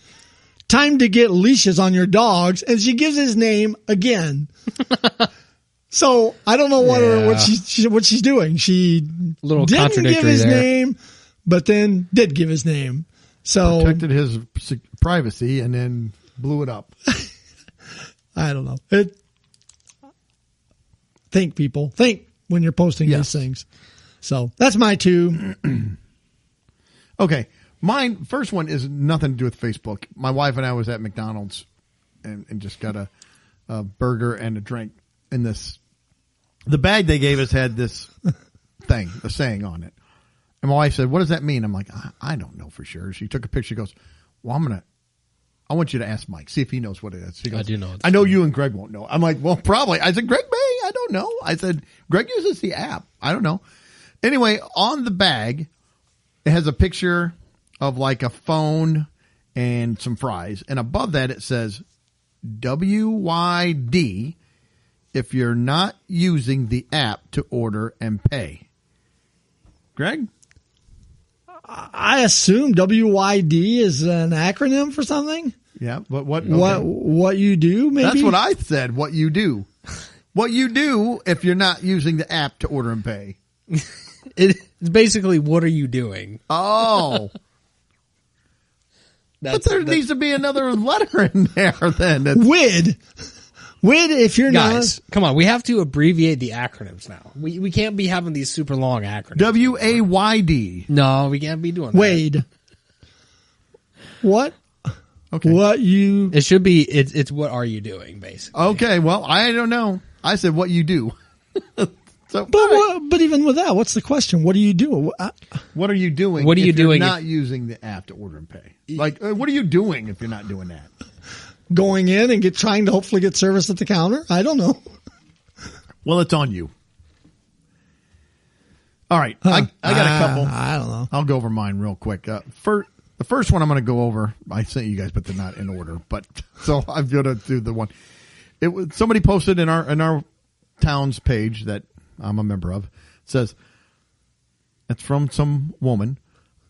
Time to get leashes on your dogs. And she gives his name again. So I don't know what she's doing. She Little didn't give contradictory his there. name, but then did give his name. So Protected his privacy and then blew it up. I don't know. Think, people. Think when you're posting Yes. these things. So that's my two. Okay. Mine, first one is nothing to do with Facebook. My wife and I was at McDonald's and just got a burger and a drink. And the bag they gave us had this thing, a saying on it. And my wife said, what does that mean? I'm like, I don't know for sure. She took a picture. She goes, well, I want you to ask Mike, see if he knows what it is. She goes, I do know. I know you and Greg won't know. I'm like, well, probably. I said, Greg may. I don't know. I said, Greg uses the app. I don't know. Anyway, on the bag, it has a picture of like a phone and some fries. And above that, it says WYD if you're not using the app to order and pay. Greg? I assume WYD is an acronym for something. Yeah, but what? What you do? Maybe That's what I said. What you do? What you do if you're not using the app to order and pay? It's basically, what are you doing? Oh, but there needs to be another letter in there. Then WID. WID. If you're Guys, come on. We have to abbreviate the acronyms now. We can't be having these super long acronyms. WAYD. No, we can't be doing that. Wade. What? Okay. What you? It should be, it's what are you doing, basically. Okay. Well, I don't know. I said what you do. So, But all right. but even with that, what's the question? What do you do? What are you doing? What are you if you're doing not using the app to order and pay? Like, what are you doing if you're not doing that? Going in and trying to hopefully get service at the counter? I don't know. Well, it's on you. All right. I got a couple. I don't know. I'll go over mine real quick. The first one I'm going to go over, I sent you guys, but they're not in order. But so I'm going to do the one. It was somebody posted in our town's page that I'm a member of. It says, it's from some woman.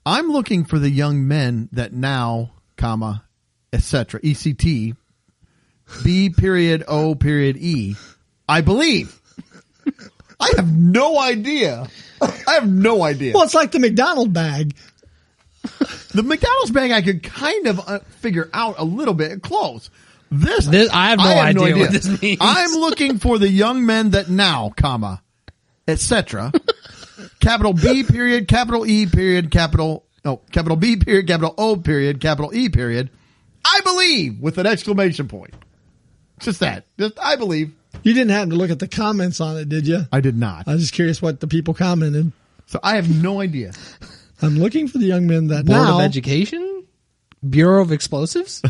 I'm looking for the young men that now, comma, etc. ECT, B period O period E. I believe. I have no idea. I have no idea. Well, it's like the McDonald bag. The McDonald's bag I could kind of figure out a little bit close. This I have no idea what this means. I'm looking for the young men that now, comma, etc. Capital B period, capital E period, capital B period, capital O period, capital E period. I believe with an exclamation point. Just that. Just I believe. You didn't happen to look at the comments on it, did you? I did not. I was just curious what the people commented. So I have no idea. I'm looking for the young men that Board now. of Education? Bureau of Explosives?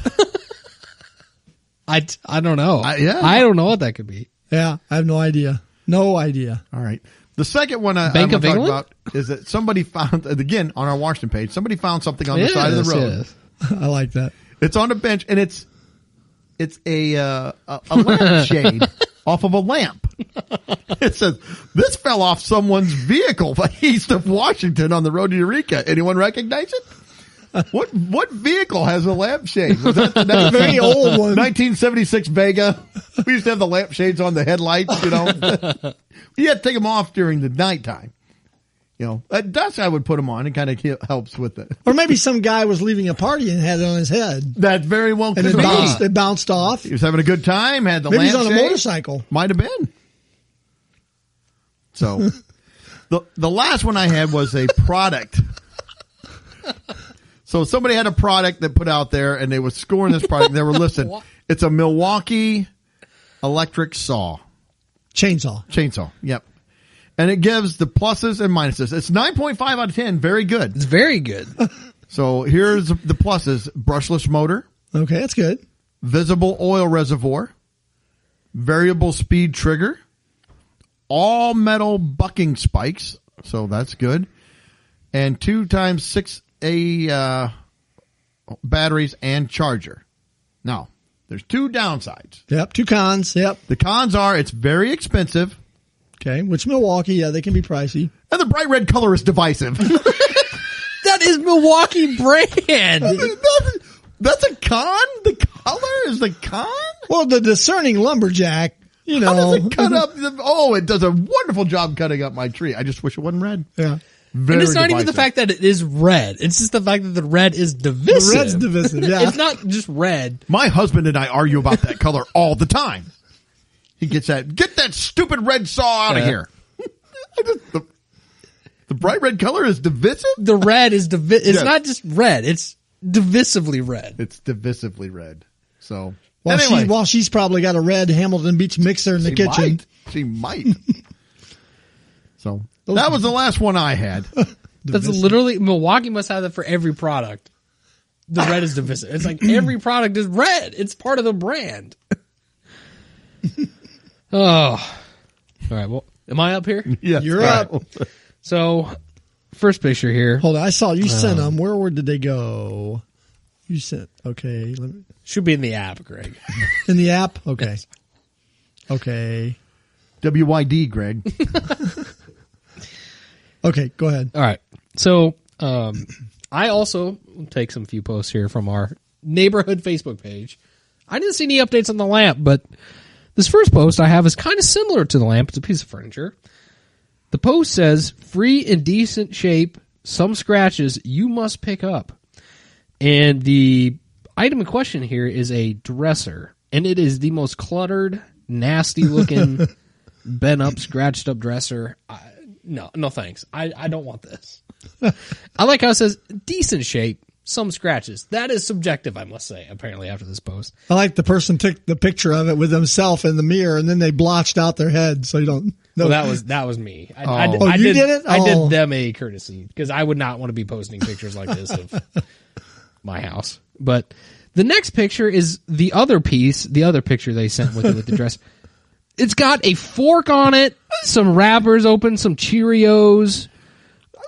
I don't know. Yeah. I don't know what that could be. Yeah, I have no idea. No idea. All right. The second one I'm Bank going of to talk England? about is that somebody found, again, on our Washington page, somebody found something on the side of the road. Yes. I like that. It's on a bench, and it's a lampshade off of a lamp. It says, this fell off someone's vehicle east of Washington on the road to Eureka. Anyone recognize it? What vehicle has a lampshade? Was that the Very old one. 1976 Vega. We used to have the lampshades on the headlights, you know. You had to take them off during the nighttime. You know, at dusk I would put them on. It kind of helps with it. Or maybe some guy was leaving a party and had it on his head. That very well And could be. it bounced off. He was having a good time, had the Maybe he's lampshade. on a motorcycle. Might have been. So, the last one I had was a product. So somebody had a product that put out there, and they were scoring this product. And they were listed. It's a Milwaukee electric chainsaw. Yep. And it gives the pluses and minuses. It's 9.5 out of 10. Very good. It's very good. So here's the pluses: brushless motor, Okay, that's good. visible oil reservoir, variable speed trigger, all metal bucking spikes. So that's good. And 2x6A batteries and charger. Now, there's two downsides. Yep, two cons. Yep. The cons are it's very expensive, Okay, which Milwaukee, yeah, they can be pricey. and the bright red color is divisive. That is Milwaukee brand. That's a con? The color is the con? Well, the discerning lumberjack, you How know. does it cut up? It does a wonderful job cutting up my tree. I just wish it wasn't red. Yeah. Very And it's not even the divisive. fact that it is red. It's just the fact that the red is divisive. The red's divisive, yeah. It's not just red. My husband and I argue about that color all the time. He get that stupid red saw out of Yeah. here. The bright red color is divisive? The red is it's Yes. not just red. It's divisively red. It's divisively red. So, While, anyway, she's probably got a red Hamilton Beach mixer in the kitchen. She might. So, that was the last one I had. That's literally Milwaukee must have that for every product. The red is divisive. It's like every product is red. It's part of the brand. Oh, all right. Well, am I up here? Yes. You're up. So, first picture here Hold on, I saw you sent them. Where did they go? You sent, okay. should be in the app, Greg. In the app? Okay. Okay. WYD, Greg. Okay, go ahead. All right. So, I also take some few posts here from our neighborhood Facebook page. I didn't see any updates on the lamp, but this first post I have is kind of similar to the lamp. It's a piece of furniture. The post says, free in decent shape, some scratches you must pick up. And the item in question here is a dresser. And it is the most cluttered, nasty looking, bent up, scratched up dresser. No thanks. I don't want this. I like how it says decent shape, some scratches. That is subjective, I must say, apparently, after this post. I like the person took the picture of it with themselves in the mirror and then they blotched out their head so you don't know. Well, that was me. I you did it? I Oh. did them a courtesy because I would not want to be posting pictures like this of my house. But the next picture is the other picture they sent with the dress. It's got a fork on it, some wrappers open, some Cheerios.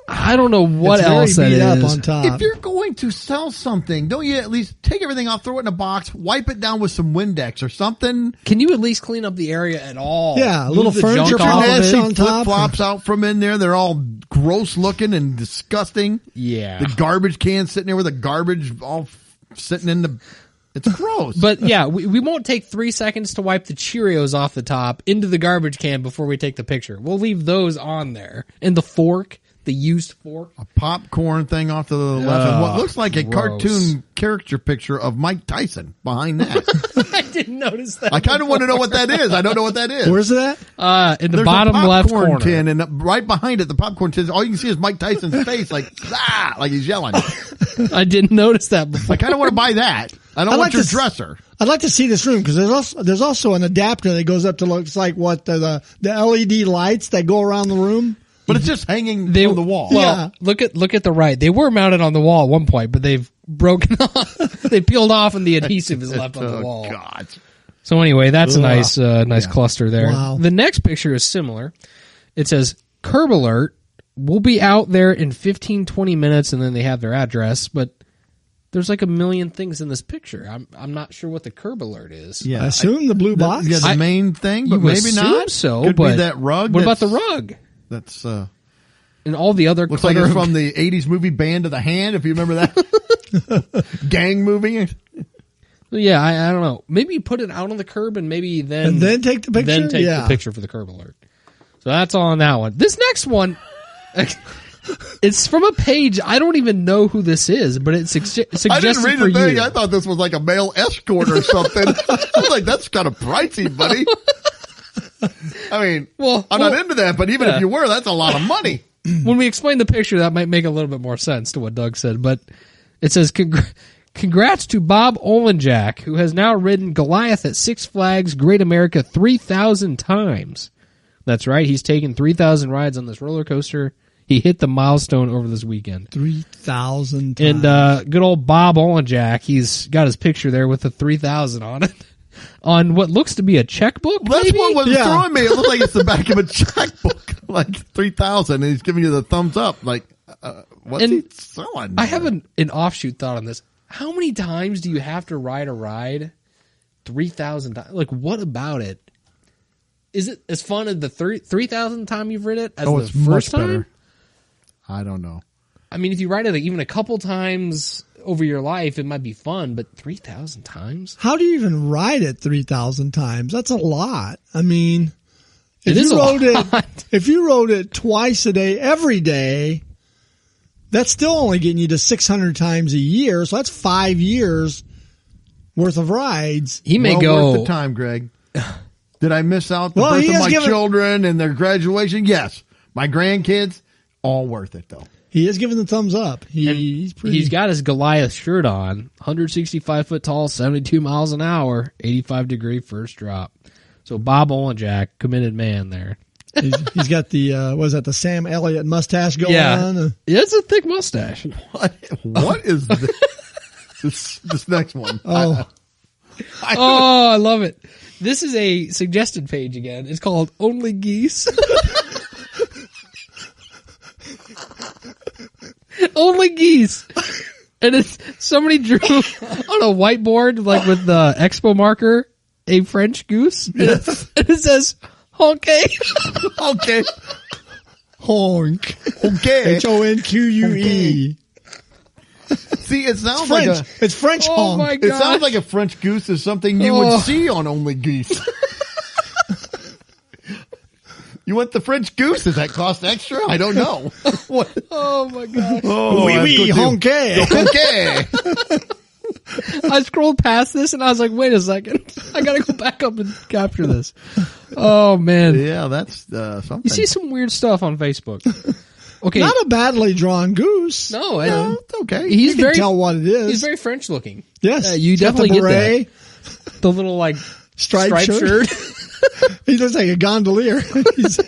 I don't know what It's else that very beat up is. on top. If you're going to sell something, don't you at least take everything off, throw it in a box, wipe it down with some Windex or something? Can you at least clean up the area at all? Yeah, a Move little the furniture junk from off there. of it? Nasty on top. Flip-flops out from in there. They're all gross looking and disgusting. Yeah. The garbage can sitting there with the garbage all sitting in the... It's gross. But yeah, we won't take 3 seconds to wipe the Cheerios off the top into the garbage can before we take the picture. We'll leave those on there. And the fork, the used fork. A popcorn thing off to the left, and what looks like a gross. cartoon character picture of Mike Tyson behind that. I didn't notice that. I kind of want to know what that is. I don't know what that is. Where's it at? In the There's bottom a left popcorn corner. tin, and right behind it, the popcorn tin, all you can see is Mike Tyson's face, like, like he's yelling. I didn't notice that before. I kind of want to buy that. I don't I'd want like your to s- dresser. I'd like to see this room because there's also an adapter that goes up to looks like what the LED lights that go around the room. But it's just hanging They, on the wall. Well, Yeah. look at the right. They were mounted on the wall at one point, but they've broken off. They peeled off, and the adhesive is left on the wall. Oh, God. So anyway, that's a nice cluster there. Wow. The next picture is similar. It says curb alert. We'll be out there in 15, 20 minutes, and then they have their address. But there's like a million things in this picture. I'm not sure what the curb alert is. Yeah. I assume the blue box. Yeah, the main thing, but You maybe assume not. so, Could but be that rug. What about the that's- rug That's and all the other? looks like clutter it's of- from the '80s movie Band of the Hand. If you remember that gang movie. Yeah, I don't know. Maybe you put it out on the curb and maybe then And then take the picture? Then take Yeah. the picture for the curb alert. So that's all on that one. This next one, it's from a page. I don't even know who this is, but it's suggested I didn't read for the thing. you. I thought this was like a male escort or something. I was like, that's kind of pricey, buddy. I mean, I'm not into that, but even if you were, that's a lot of money. When we explain the picture, that might make a little bit more sense to what Doug said. But it says, congrats to Bob Olenjack, who has now ridden Goliath at Six Flags Great America 3,000 times. That's right. He's taken 3,000 rides on this roller coaster. He hit the milestone over this weekend. 3,000 And good old Bob Olenjack, he's got his picture there with the 3,000 on it. On what looks to be a checkbook, That's maybe? what was Yeah. throwing me. It looked like it's the back of a checkbook, like 3,000, and he's giving you the thumbs up. Like, what's And he selling? I have an offshoot thought on this. How many times do you have to ride a ride? 3,000 times. Like, what about it? Is it as fun as the 3,000 time you've ridden it as the it's first much time? better. I don't know. I mean, if you ride it like even a couple times over your life, it might be fun, but 3,000 times? How do you even ride it 3,000 times? That's a lot. I mean, It is a lot. if you rode it twice a day, every day, that's still only getting you to 600 times a year. So that's 5 years worth of rides. He may well go. worth the time, Greg. Did I miss out the Well, birth he of has my given- children and their graduation? Yes. My grandkids, all worth it, though. He is giving the thumbs up. He's pretty. He's got his Goliath shirt on, 165 foot tall, 72 miles an hour, 85-degree first drop. So Bob Olenjack, committed man there. he's got the what is that, the Sam Elliott mustache going on? Yeah, it's a thick mustache. What is this next one? Oh, Oh, I love it. This is a suggested page again. It's called Only Geese. Only Geese. And it's somebody drew on a whiteboard, like with the expo marker, a French goose. Yes. And it says, okay. Okay. honk. Okay. HONQUE. See, it sounds French. like a It's French Oh honk. my it god. sounds like a French goose is something you Oh. would see on Only Geese. You want the French goose? Does that cost extra? I don't know. What? Oh my god. Oh, Oui, that's oui, good too. honky. Okay. I scrolled past this and I was like, wait a second. I gotta go back up and capture this. Oh man. Yeah, that's something. You see some weird stuff on Facebook. Okay. Not a badly drawn goose. No, I Yeah, know. it's okay. He's You can very tell what it is. he's very French looking. yes. you He's got definitely the get beret, The little like striped striped shirt. shirt. He looks like a gondolier. He's,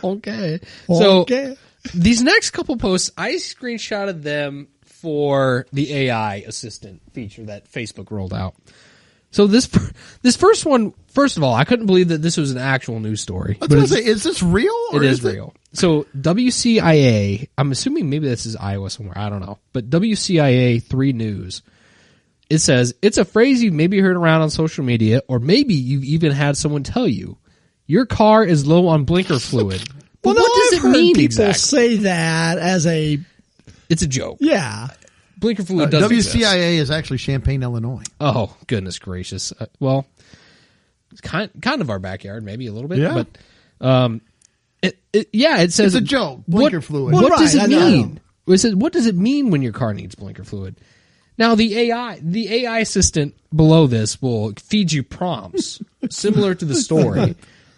Okay. So okay. these next couple posts, I screenshotted them for the AI assistant feature that Facebook rolled out. So this first one, first of all, I couldn't believe that this was an actual news story. I was gonna say, is this real? Or It is real. So WCIA, I'm assuming maybe this is Iowa somewhere. I don't know. But WCIA 3 News, it says, it's a phrase you've maybe heard around on social media, or maybe you've even had someone tell you. Your car is low on blinker fluid. But Well, what does I've it heard mean people exactly? say that as a It's a joke. yeah. Blinker fluid doesn't exist. WCIA is actually Champaign, Illinois. Oh, goodness gracious. Well, it's kind of our backyard, maybe a little bit. Yeah. But It says It's a joke. Blinker fluid. What Well, does right, it I know. mean? It says, what does it mean when your car needs blinker fluid? Now, the AI assistant below this will feed you prompts similar to the story.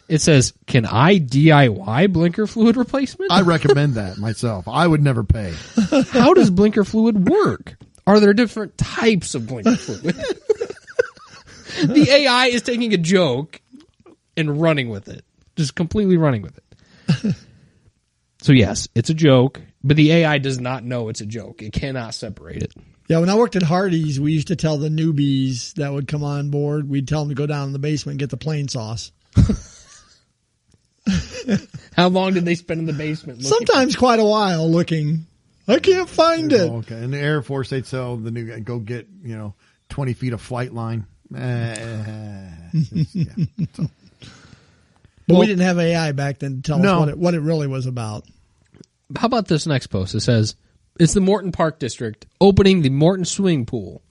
It says, "Can I DIY blinker fluid replacement? I recommend that myself. I would never pay. How does blinker fluid work? Are there different types of blinker fluid?" The AI is taking a joke and running with it, just completely running with it. So yes, it's a joke, but the AI does not know it's a joke. It cannot separate it. Yeah, when I worked at Hardee's, we used to tell the newbies that would come on board, we'd tell them to go down in the basement and get the plain sauce. How long did they spend in the basement? Sometimes quite a while looking. I can't find it. Oh, okay. In the Air Force, they'd sell the new, go get, 20 feet of flight line. But we didn't have AI back then to tell No. us what it really was about. How about this next post? It says, it's the Morton Park District opening the Morton Swimming Pool.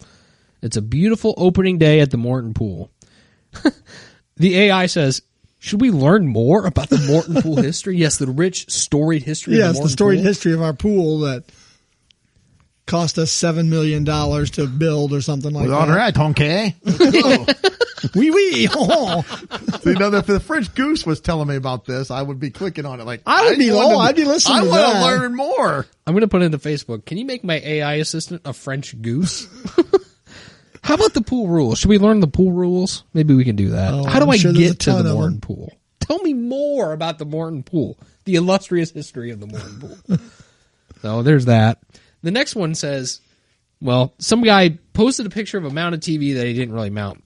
It's a beautiful opening day at the Morton Pool. The AI says, should we learn more about the Morton Pool history? Yes, the rich, storied history of the Yes, Morton the storied Pool. history of our pool that cost us $7 million to build or something like With all that. right, okay. Wee wee. Oh. So, if the French Goose was telling me about this, I would be clicking on it like I'd be listening I to want that. to learn more. I'm going to put it into Facebook. Can you make my AI assistant a French goose? How about the pool rules? Should we learn the pool rules? Maybe we can do that. Oh, How do I'm I sure there's a get to ton the of Morton them. Pool? Tell me more about the Morton Pool, the illustrious history of the Morton Pool. So there's that. The next one says, well, some guy posted a picture of a mounted TV that he didn't really mount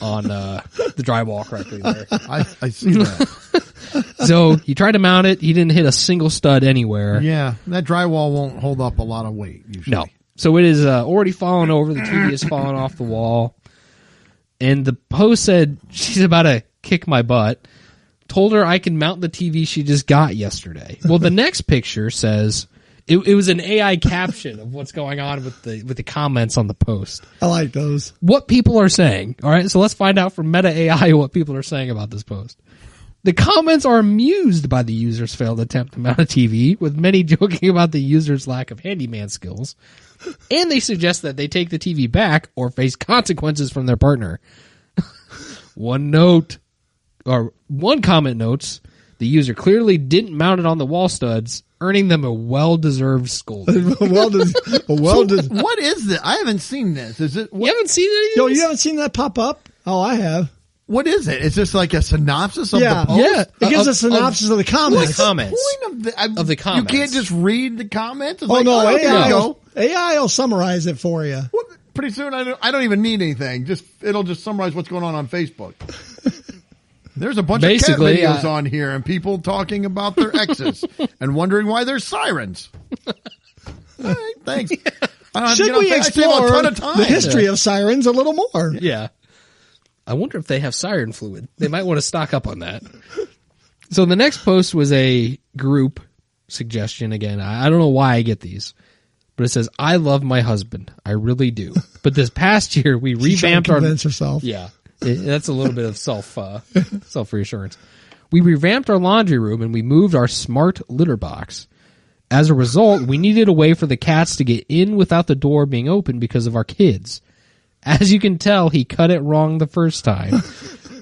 on the drywall correctly there. I see that. So he tried to mount it. He didn't hit a single stud anywhere. Yeah, that drywall won't hold up a lot of weight usually. No. So it is already fallen over. The TV has fallen off the wall. And the post said, she's about to kick my butt. Told her I can mount the TV she just got yesterday. Well, the next picture says, it was an AI caption of what's going on with the comments on the post. I like those. What people are saying. All right, so let's find out from Meta AI what people are saying about this post. The comments are amused by the user's failed attempt to mount a TV, with many joking about the user's lack of handyman skills. And they suggest that they take the TV back or face consequences from their partner. One comment notes, the user clearly didn't mount it on the wall studs, earning them a well-deserved scolding. What is this? I haven't seen this. Is it? You haven't seen any of Yo, this? you haven't seen that pop up? Oh, I have. What is it? Is this like a synopsis of Yeah. the post? Yeah. It gives Of- a synopsis of the What's comments. the comments? Point Of the comments. You can't just read the comments. It's Oh, like, no, here you go. AI will summarize it for you. What? Pretty soon, I don't even need anything. It'll just summarize what's going on Facebook. There's a bunch Basically, of cat videos on here and people talking about their exes and wondering why there's sirens. All right, thanks. I don't have to Should get on we Facebook. I save a explore ton of time. the history of sirens a little more? Yeah. I wonder if they have siren fluid. They might want to stock up on that. So the next post was a group suggestion again. I don't know why I get these, but it says, I love my husband. I really do. But this past year we She's trying revamped to our... convince herself. Yeah. That's a little bit of self-reassurance. We revamped our laundry room and we moved our smart litter box. As a result, we needed a way for the cats to get in without the door being open because of our kids. As you can tell, he cut it wrong the first time.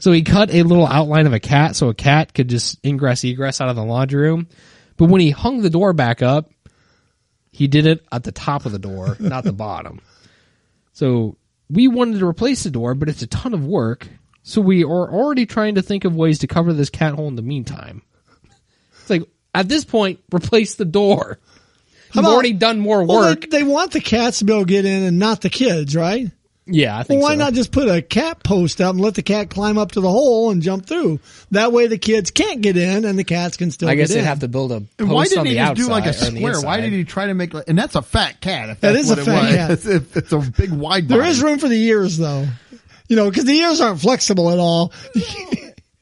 So he cut a little outline of a cat so a cat could just ingress, egress out of the laundry room. But when he hung the door back up, he did it at the top of the door, not the bottom. So we wanted to replace the door, but it's a ton of work. So we are already trying to think of ways to cover this cat hole in the meantime. It's like, at this point, replace the door. You've about- already done more Well, work. they want the cats to be able to get in and not the kids, right? Yeah, I Well, think why so. not just put a cat post up and let the cat climb up to the hole and jump through? That way the kids can't get in and the cats can still I guess get they'd in. have to build a post And why on didn't he the just outside do like a or on the square? Why inside. did he try to make and that's a fat cat. If That that's is a what it fat was. cat. It's a big wide There body. is room for the ears, though. You know, because the ears aren't flexible at all.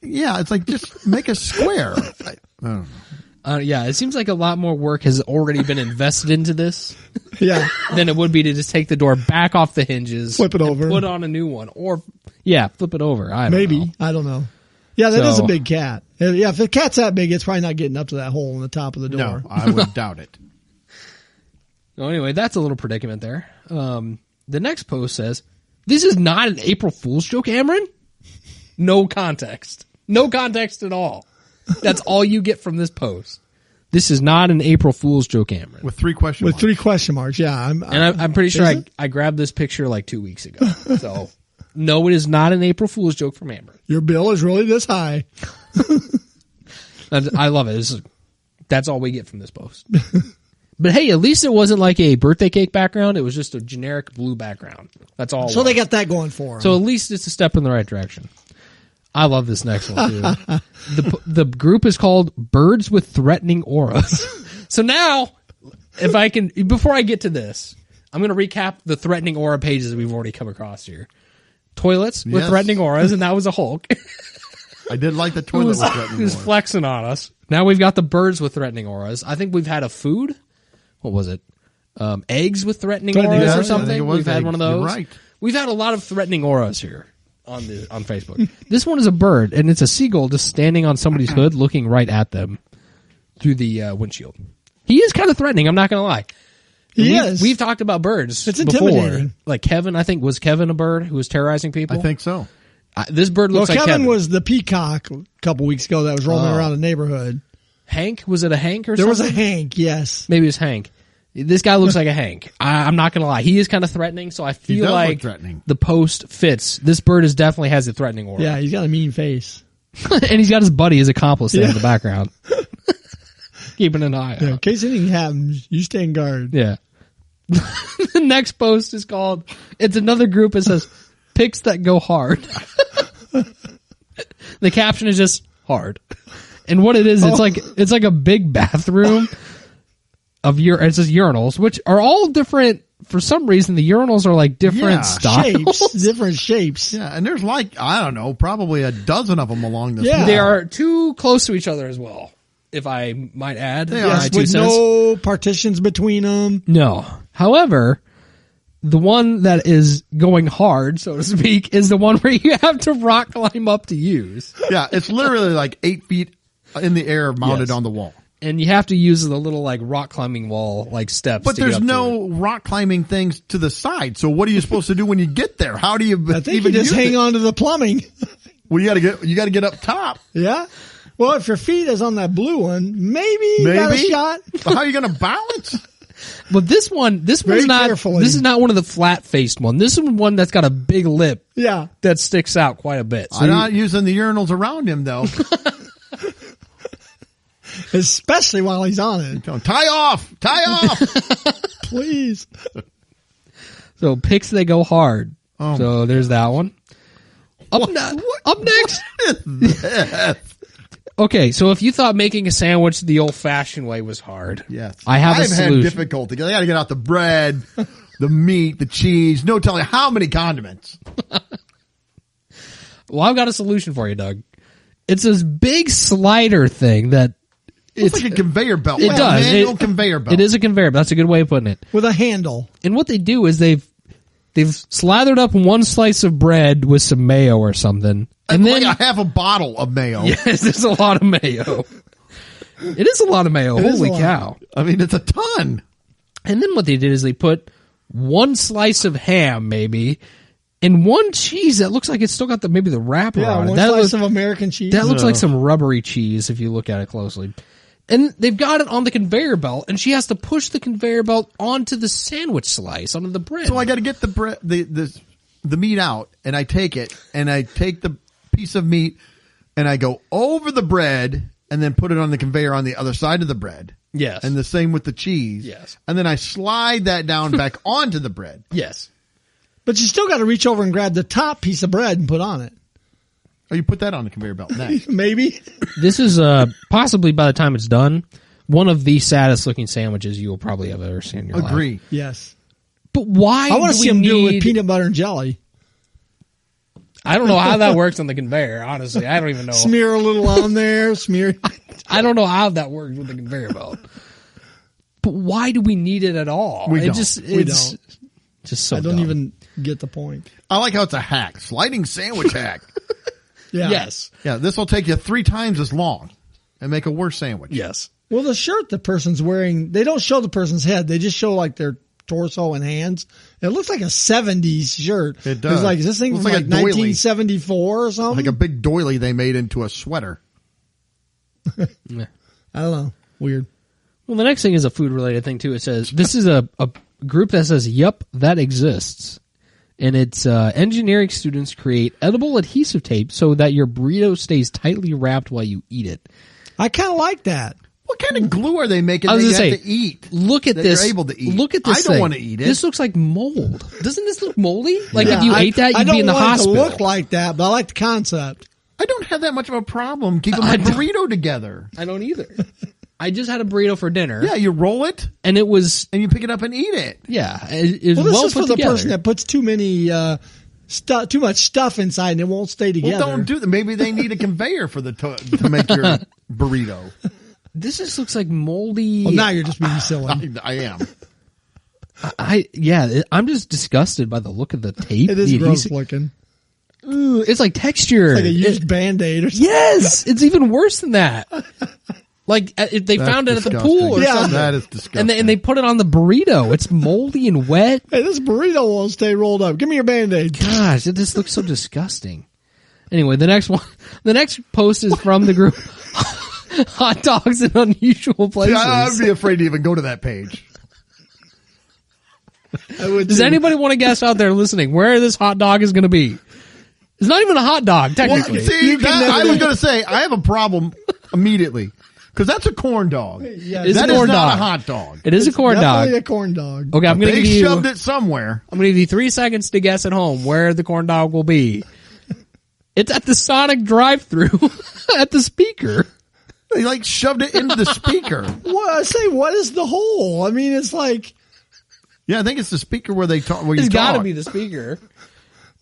Yeah, it's like just make a square. I don't know. Yeah, it seems like a lot more work has already been invested into this Yeah. than it would be to just take the door back off the hinges, Flip it and over. put on a new one, or flip it over. I don't know. Maybe. I don't know. Yeah, that is So- a big cat. Yeah, if the cat's that big, it's probably not getting up to that hole in the top of the door. No, I would doubt it. So anyway, that's a little predicament there. The next post says, "This is not an April Fool's joke, Amron." No context. No context at all. That's all you get from this post. This is not an April Fool's joke, Amron. With 3 question With marks. 3 question marks, yeah. I'm pretty sure I grabbed this picture like 2 weeks ago. So, no, it is not an April Fool's joke from Amron. Your bill is really this high. I love it. That's all we get from this post. But hey, at least it wasn't like a birthday cake background. It was just a generic blue background. That's all. So they got that going for them. So at least it's a step in the right direction. I love this next one too. The group is called Birds with Threatening Auras. So now, if I can, before I get to this, I'm going to recap the threatening aura pages that we've already come across here. Toilets with Yes. threatening auras, and that was a Hulk. I did like the toilet with He threatening was aura. flexing on us. Now we've got the birds with threatening auras. I think we've had a food. What was it? Eggs with threatening auras yes, I or think something. it was We've had eggs. one of You're those. right. We've had a lot of threatening auras here on Facebook. This one is a bird, and it's a seagull just standing on somebody's hood, looking right at them through the windshield. He is kind of threatening. I'm not going to lie. We've talked about birds It's before. intimidating. Like Kevin, I think, was Kevin a bird who was terrorizing people? I think so. This bird well, looks like Kevin Kevin. was the peacock a couple weeks ago that was rolling around the neighborhood. Hank? Was it a Hank or There something? was a Hank, yes. Maybe it's Hank. This guy looks like a Hank. I'm not going to lie. He is kind of threatening, so I feel does look like threatening. the post fits. This bird definitely has a threatening aura. Yeah, he's got a mean face. And he's got his buddy, his accomplice there in the background. Keeping an eye out. Yeah, in case anything happens, you stand guard. Yeah. The next post is called, it's another group. It says, "Pics that go hard." The caption is just hard. And what it is, it's like a big bathroom of it says urinals, which are all different. For some reason, the urinals are like different styles. Shapes, different shapes. Yeah, and there's I don't know, probably a dozen of them along this. Yeah. wall. They are too close to each other as well, if I might add. They my are. Yes, two with cents. no partitions between them. No. However, the one that is going hard, so to speak, is the one where you have to rock climb up to use. Yeah, it's literally like 8 feet in the air mounted Yes. on the wall. And you have to use the little like rock climbing wall like steps. But to get there's up to it. no rock climbing things to the side. So what are you supposed to do when you get there? How do you I think even you just use hang it? on to the plumbing. Well, you got to get up top. Yeah. Well, if your feet is on that blue one, maybe you got a shot. But how are you going to balance? But this one's Very not. carefully. This is not one of the flat faced one. This is one that's got a big lip Yeah. that sticks out quite a bit. So I'm not using the urinals around him though. Especially while he's on it. Tie off, Please. So pics they go hard. Oh. So there's that one. Up next. Okay, so if you thought making a sandwich the old-fashioned way was hard, Yes, I have a I've had solution. difficulty. I got to get out the bread, the meat, the cheese. No telling how many condiments. Well, I've got a solution for you, Doug. It's this big slider thing that It's like a conveyor belt. it Like a does. manual conveyor belt. It is a conveyor belt. That's a good way of putting it. With a handle. And what they do is they've slathered up one slice of bread with some mayo or something, and then like a half a bottle of mayo. yes, there's a lot of mayo. It is a lot of mayo. It is Holy a lot. cow! I mean, it's a ton. And then what they did is they put one slice of ham, maybe, and one cheese that looks like it's still got maybe the wrapper Yeah, on it. one That slice looks, of American cheese. that looks like some rubbery cheese if you look at it closely. And they've got it on the conveyor belt, and she has to push the conveyor belt onto the sandwich slice, onto the bread. So I got to get the bread, the meat out, and I take it, and I take the piece of meat, and I go over the bread, and then put it on the conveyor on the other side of the bread. Yes. And the same with the cheese. Yes. And then I slide that down back onto the bread. Yes. But you still got to reach over and grab the top piece of bread and put on it. Oh, you put that on the conveyor belt next. Maybe. This is possibly, by the time it's done, one of the saddest looking sandwiches you will probably have ever seen in your life. Agree. Yes. But why I want to do see we him do it with need- peanut butter and jelly. I don't know how that works on the conveyor, honestly. I don't even know. Smear a little on there. Smear. I don't know how that works with the conveyor belt. But why do we need it at all? We don't. It's don't. just so I don't dumb. even get the point. I like how it's a hack. Sliding sandwich hack. Yeah. Yes. Yeah, this will take you 3 times as long and make a worse sandwich. Yes. Well, the shirt the person's wearing, they don't show the person's head. They just show like their torso and hands. It looks like a 70s shirt. It does. It's like, is this thing Looks from like like a doily. 1974 or something? Like a big doily they made into a sweater. Yeah. I don't know. Weird. Well, the next thing is a food related thing too. It says this is a group that says, "Yup, that exists," and it's engineering students create edible adhesive tape so that your burrito stays tightly wrapped while you eat it. I kind of like that. What kind of glue are they making I was that you gonna have say, to eat? Look at that this. You're able to eat. Look at this. I don't thing. want to eat it. This looks like mold. Doesn't this look moldy? Like Yeah, if you ate that, I you'd don't be in the want hospital. it to look like that, but I like the concept. I don't have that much of a problem keeping my burrito together. I don't either. I just had a burrito for dinner. Yeah, you roll it and it was and you pick it up and eat it. it was Well, this well is put for the together. person that puts too many too much stuff inside and it won't stay together. Well, don't do that. Maybe they need a conveyor for the to make your burrito. This just looks like moldy. Well, now you're just being silly. I am. I'm just disgusted by the look of the tape. It is the gross adhesive. looking. Ooh, it's like texture. Like a used Band-Aid or something. Yes, it's even worse than that. Like if they found it at the pool or Yeah. something. That is disgusting. And they put it on the burrito. It's moldy and wet. Hey, this burrito won't stay rolled up. Give me your Band-Aid. Gosh, it just looks so disgusting. Anyway, the next post is from the group Hot Dogs in Unusual Places. I'd be afraid to even go to that page. Does anybody want to guess out there listening where this hot dog is going to be? It's not even a hot dog, Well, technically. see, I was going to say I have a problem immediately because that's a corn dog. Yeah, It's That a is corn not dog. a hot dog. It is a corn Definitely dog. a corn dog. Okay, I'm going to They give you. shoved it somewhere. I'm going to give you 3 seconds to guess at home where the corn dog will be. It's at the Sonic drive-thru at the speaker. They like shoved it into the speaker. What I say? What is the hole? I mean, it's like, Yeah, I think it's the speaker where they talk. Where you It's got to talk. be the speaker.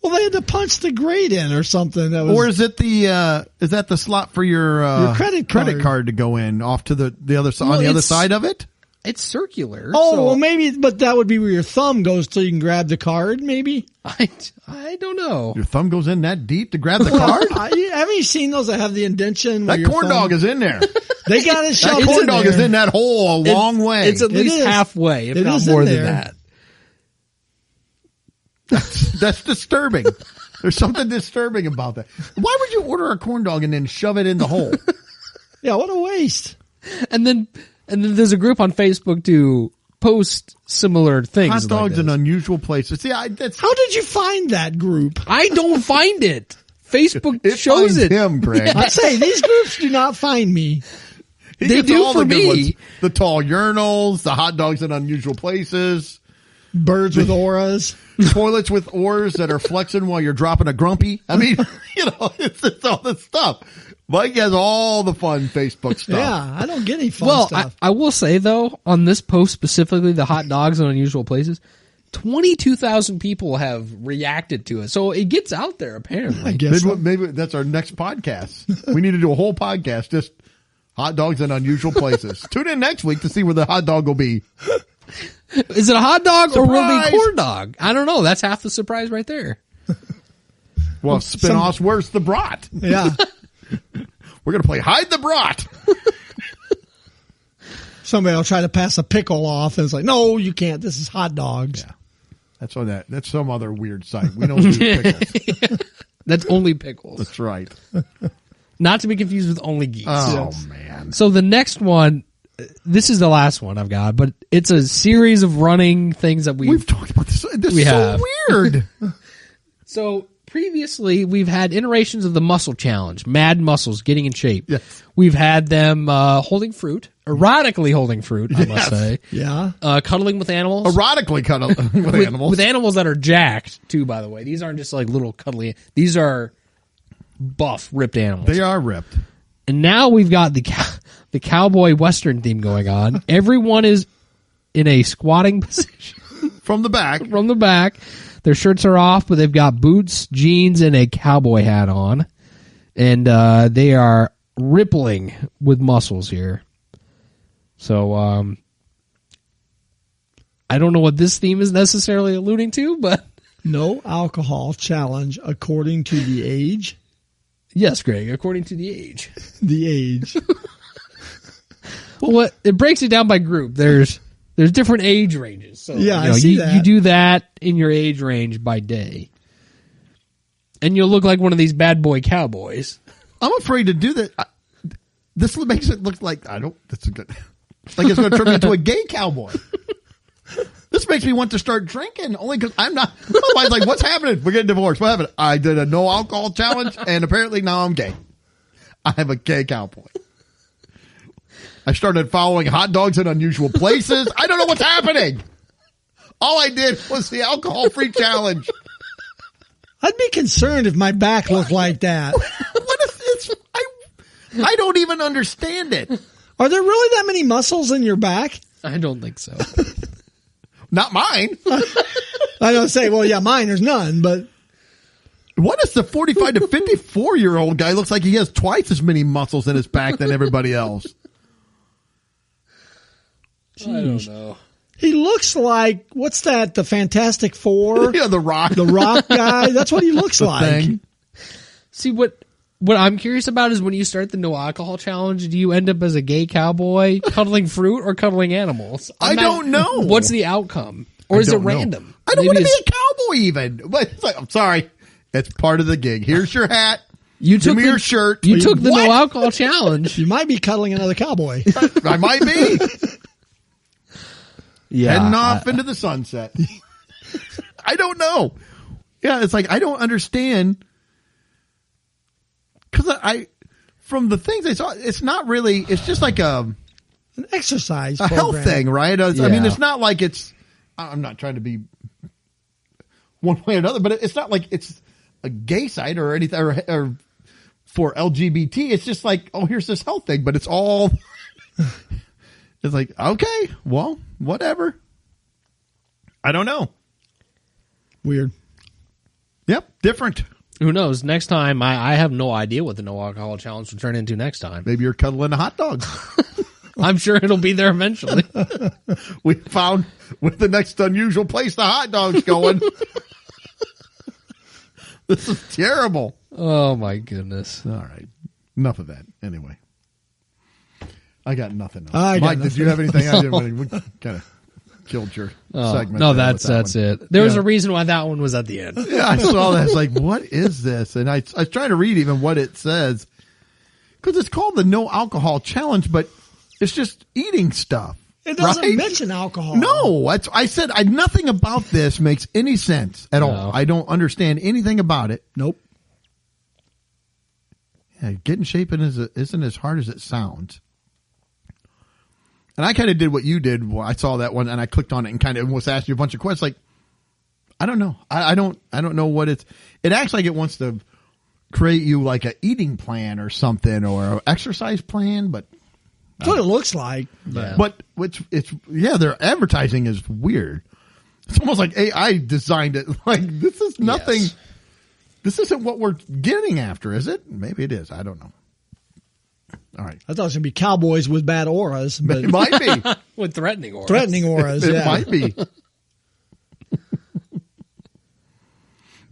well, they had to punch the grate in or something. That was, Or is it the is that the slot for your credit card to go in off to the other side Well, on the other it's- side of it? It's circular. oh, so well, maybe, but that would be where your thumb goes so you can grab the card. Maybe. I don't know. Your thumb goes in that deep to grab the card? Haven't you seen those that have the indentation? where That your corn thumb- dog is in there. They got it That shoved corn in dog there. is in that hole a long way. It's at least is. halfway, if It not is in more than there. that. That's disturbing. There's something disturbing about that. Why would you order a corn dog and then shove it in the hole? Yeah, what a waste. And then there's a group on Facebook to post similar things. Hot dogs like in this. unusual places. See, that's How did you find that group? I don't find it. Facebook it shows finds it. him, Greg. I say these groups do not find me. He They gets do all for the good me. ones. The tall urinals, the hot dogs in unusual places, Birds with auras. toilets with oars that are flexing while you're dropping a grumpy. I mean, it's all this stuff. Mike has all the fun Facebook stuff. Yeah, I don't get any fun Well, stuff. I will say though, on this post specifically, the hot dogs in unusual places, 22,000 people have reacted to it. So it gets out there apparently. I guess so. Maybe that's our next podcast. We need to do a whole podcast just hot dogs in unusual places. Tune in next week to see where the hot dog will be. Is it a hot dog or will it Surprise! be corn dog? I don't know. That's half the surprise right there. Well, spin-offs, where's the brat? Yeah. We're going to play hide the brat. Somebody will try to pass a pickle off and it's like, no, you can't. This is hot dogs. Yeah. That's on that. That's some other weird site. We don't do pickles. That's only pickles. That's right. Not to be confused with only geeks. Oh, man. So the next one, this is the last one I've got, but it's a series of running things that We've talked about this. This We is so have. weird. So previously, we've had iterations of the muscle challenge, Mad Muscles, getting in shape. Yes. We've had them holding fruit, erotically holding fruit, I must say. Yeah. Cuddling with animals. Erotically cut up with animals. With animals that are jacked, too, by the way. These aren't just like little cuddly. These are buff, ripped animals. They are ripped. And now we've got the cowboy western theme going on. Everyone is in a squatting position From the back. from the back. Their shirts are off, but they've got boots, jeans, and a cowboy hat on. And they are rippling with muscles here. So I don't know what this theme is necessarily alluding to, but No alcohol challenge according to the age. Yes, Greg, according to the age. The age. Well, it breaks it down by group. There's different age ranges. So, Yeah, I see that. You do that in your age range by day. And you'll look like one of these bad boy cowboys. I'm afraid to do that. This makes it look like That's a good. Like it's going to turn me into a gay cowboy. This makes me want to start drinking only because I'm not. My wife's like, "What's happening? We're getting divorced. What happened?" I did a no alcohol challenge, and apparently now I'm gay. I am a gay cowboy. I started following hot dogs in unusual places. I don't know what's happening. All I did was the alcohol-free challenge. I'd be concerned if my back looked like that. What if it's? I don't even understand it. Are there really that many muscles in your back? I don't think so. Not mine. I don't say, well, yeah, mine, there's none, but What if the 45 to 54-year-old guy looks like he has twice as many muscles in his back than everybody else? I don't know. he looks like, what's that, the Fantastic Four? Yeah, The Rock. The Rock guy? That's what he looks like. Thing. See, what I'm curious about is when you start the no alcohol challenge, do you end up as a gay cowboy cuddling fruit or cuddling animals? I don't know. What's the outcome? Or I is it don't know. random? I don't Maybe want to it's- be a cowboy even. But it's like, I'm sorry. It's part of the gig. Here's your hat. You Give took me the, your shirt. You took the What? no alcohol challenge. You might be cuddling another cowboy. I might be. Yeah. Heading off into the sunset. I don't know. Yeah, it's like I don't understand. Because from the things I saw, it's not really, it's just like a An exercise health program. thing, right? I Yeah. mean, it's not like it's, I'm not trying to be one way or another, but it's not like it's a gay site or anything or for LGBT. It's just like, oh, here's this health thing, but it's all, it's like, okay, well, whatever. I don't know. Weird. Yep. Different. Who knows? Next time, I have no idea what the no alcohol challenge will turn into next time. Maybe you're cuddling a hot dog. I'm sure it'll be there eventually. We found with the next unusual place the hot dog's going. This is terrible. Oh my goodness. All right. Enough of that. Anyway. I got nothing else. I got Mike, did nothing you have anything? I didn't. We kind of killed your segment. No, there that's with that one. it. There was Yeah. a reason why that one was at the end. Yeah, I saw that. It's like, what is this? And I was trying to read even what it says. Because it's called the no alcohol challenge, but it's just eating stuff. It doesn't right? mention alcohol. No, I said nothing about this makes any sense at all. No. I don't understand anything about it. Nope. Yeah, getting shape isn't as hard as it sounds. And I kind of did what you did. I saw that one and I clicked on it and kind of was asking you a bunch of questions. Like, I don't know. I don't know what it's. It acts like it wants to create you like a eating plan or something or an exercise plan, but That's what it looks like. Yeah. But their advertising is weird. It's almost like AI designed it. Like, this is nothing. Yes. This isn't what we're getting after, is it? Maybe it is. I don't know. All right. I thought it was going to be cowboys with bad auras, but It might be. With threatening auras. threatening auras. It Yeah. might be.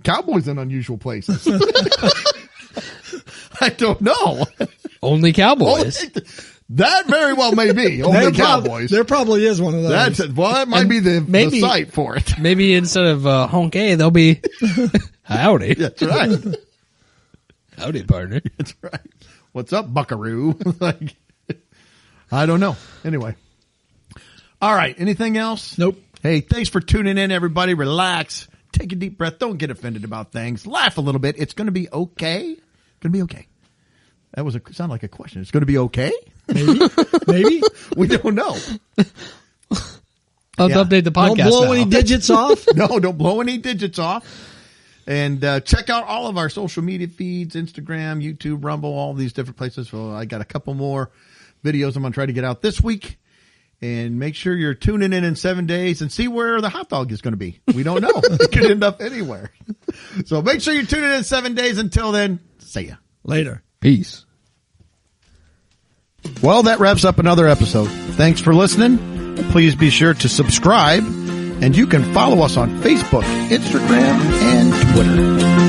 Cowboys in unusual places. I don't know. Only cowboys. That very well may be. Only Cowboys. There probably is one of those. That's it. Well, that might be the maybe- site for it. Maybe instead of honky, they'll be howdy. That's right. Howdy, partner. That's right. What's up, buckaroo? Like, I don't know. Anyway. All right. Anything else? Nope. Hey, thanks for tuning in, everybody. Relax. Take a deep breath. Don't get offended about things. Laugh a little bit. It's going to be okay. Going to be okay. That was sound like a question. It's going to be okay? Maybe. We don't know. I'll Yeah. update the podcast. Don't blow now. any digits off. No, don't blow any digits off. And check out all of our social media feeds, Instagram, YouTube, Rumble, all these different places. So I got a couple more videos I'm going to try to get out this week. And make sure you're tuning in 7 days and see where the hot dog is going to be. We don't know. It could end up anywhere. So make sure you're tuning in 7 days. Until then, see ya. Later. Peace. Well, that wraps up another episode. Thanks for listening. Please be sure to subscribe. And you can follow us on Facebook, Instagram, and Twitter.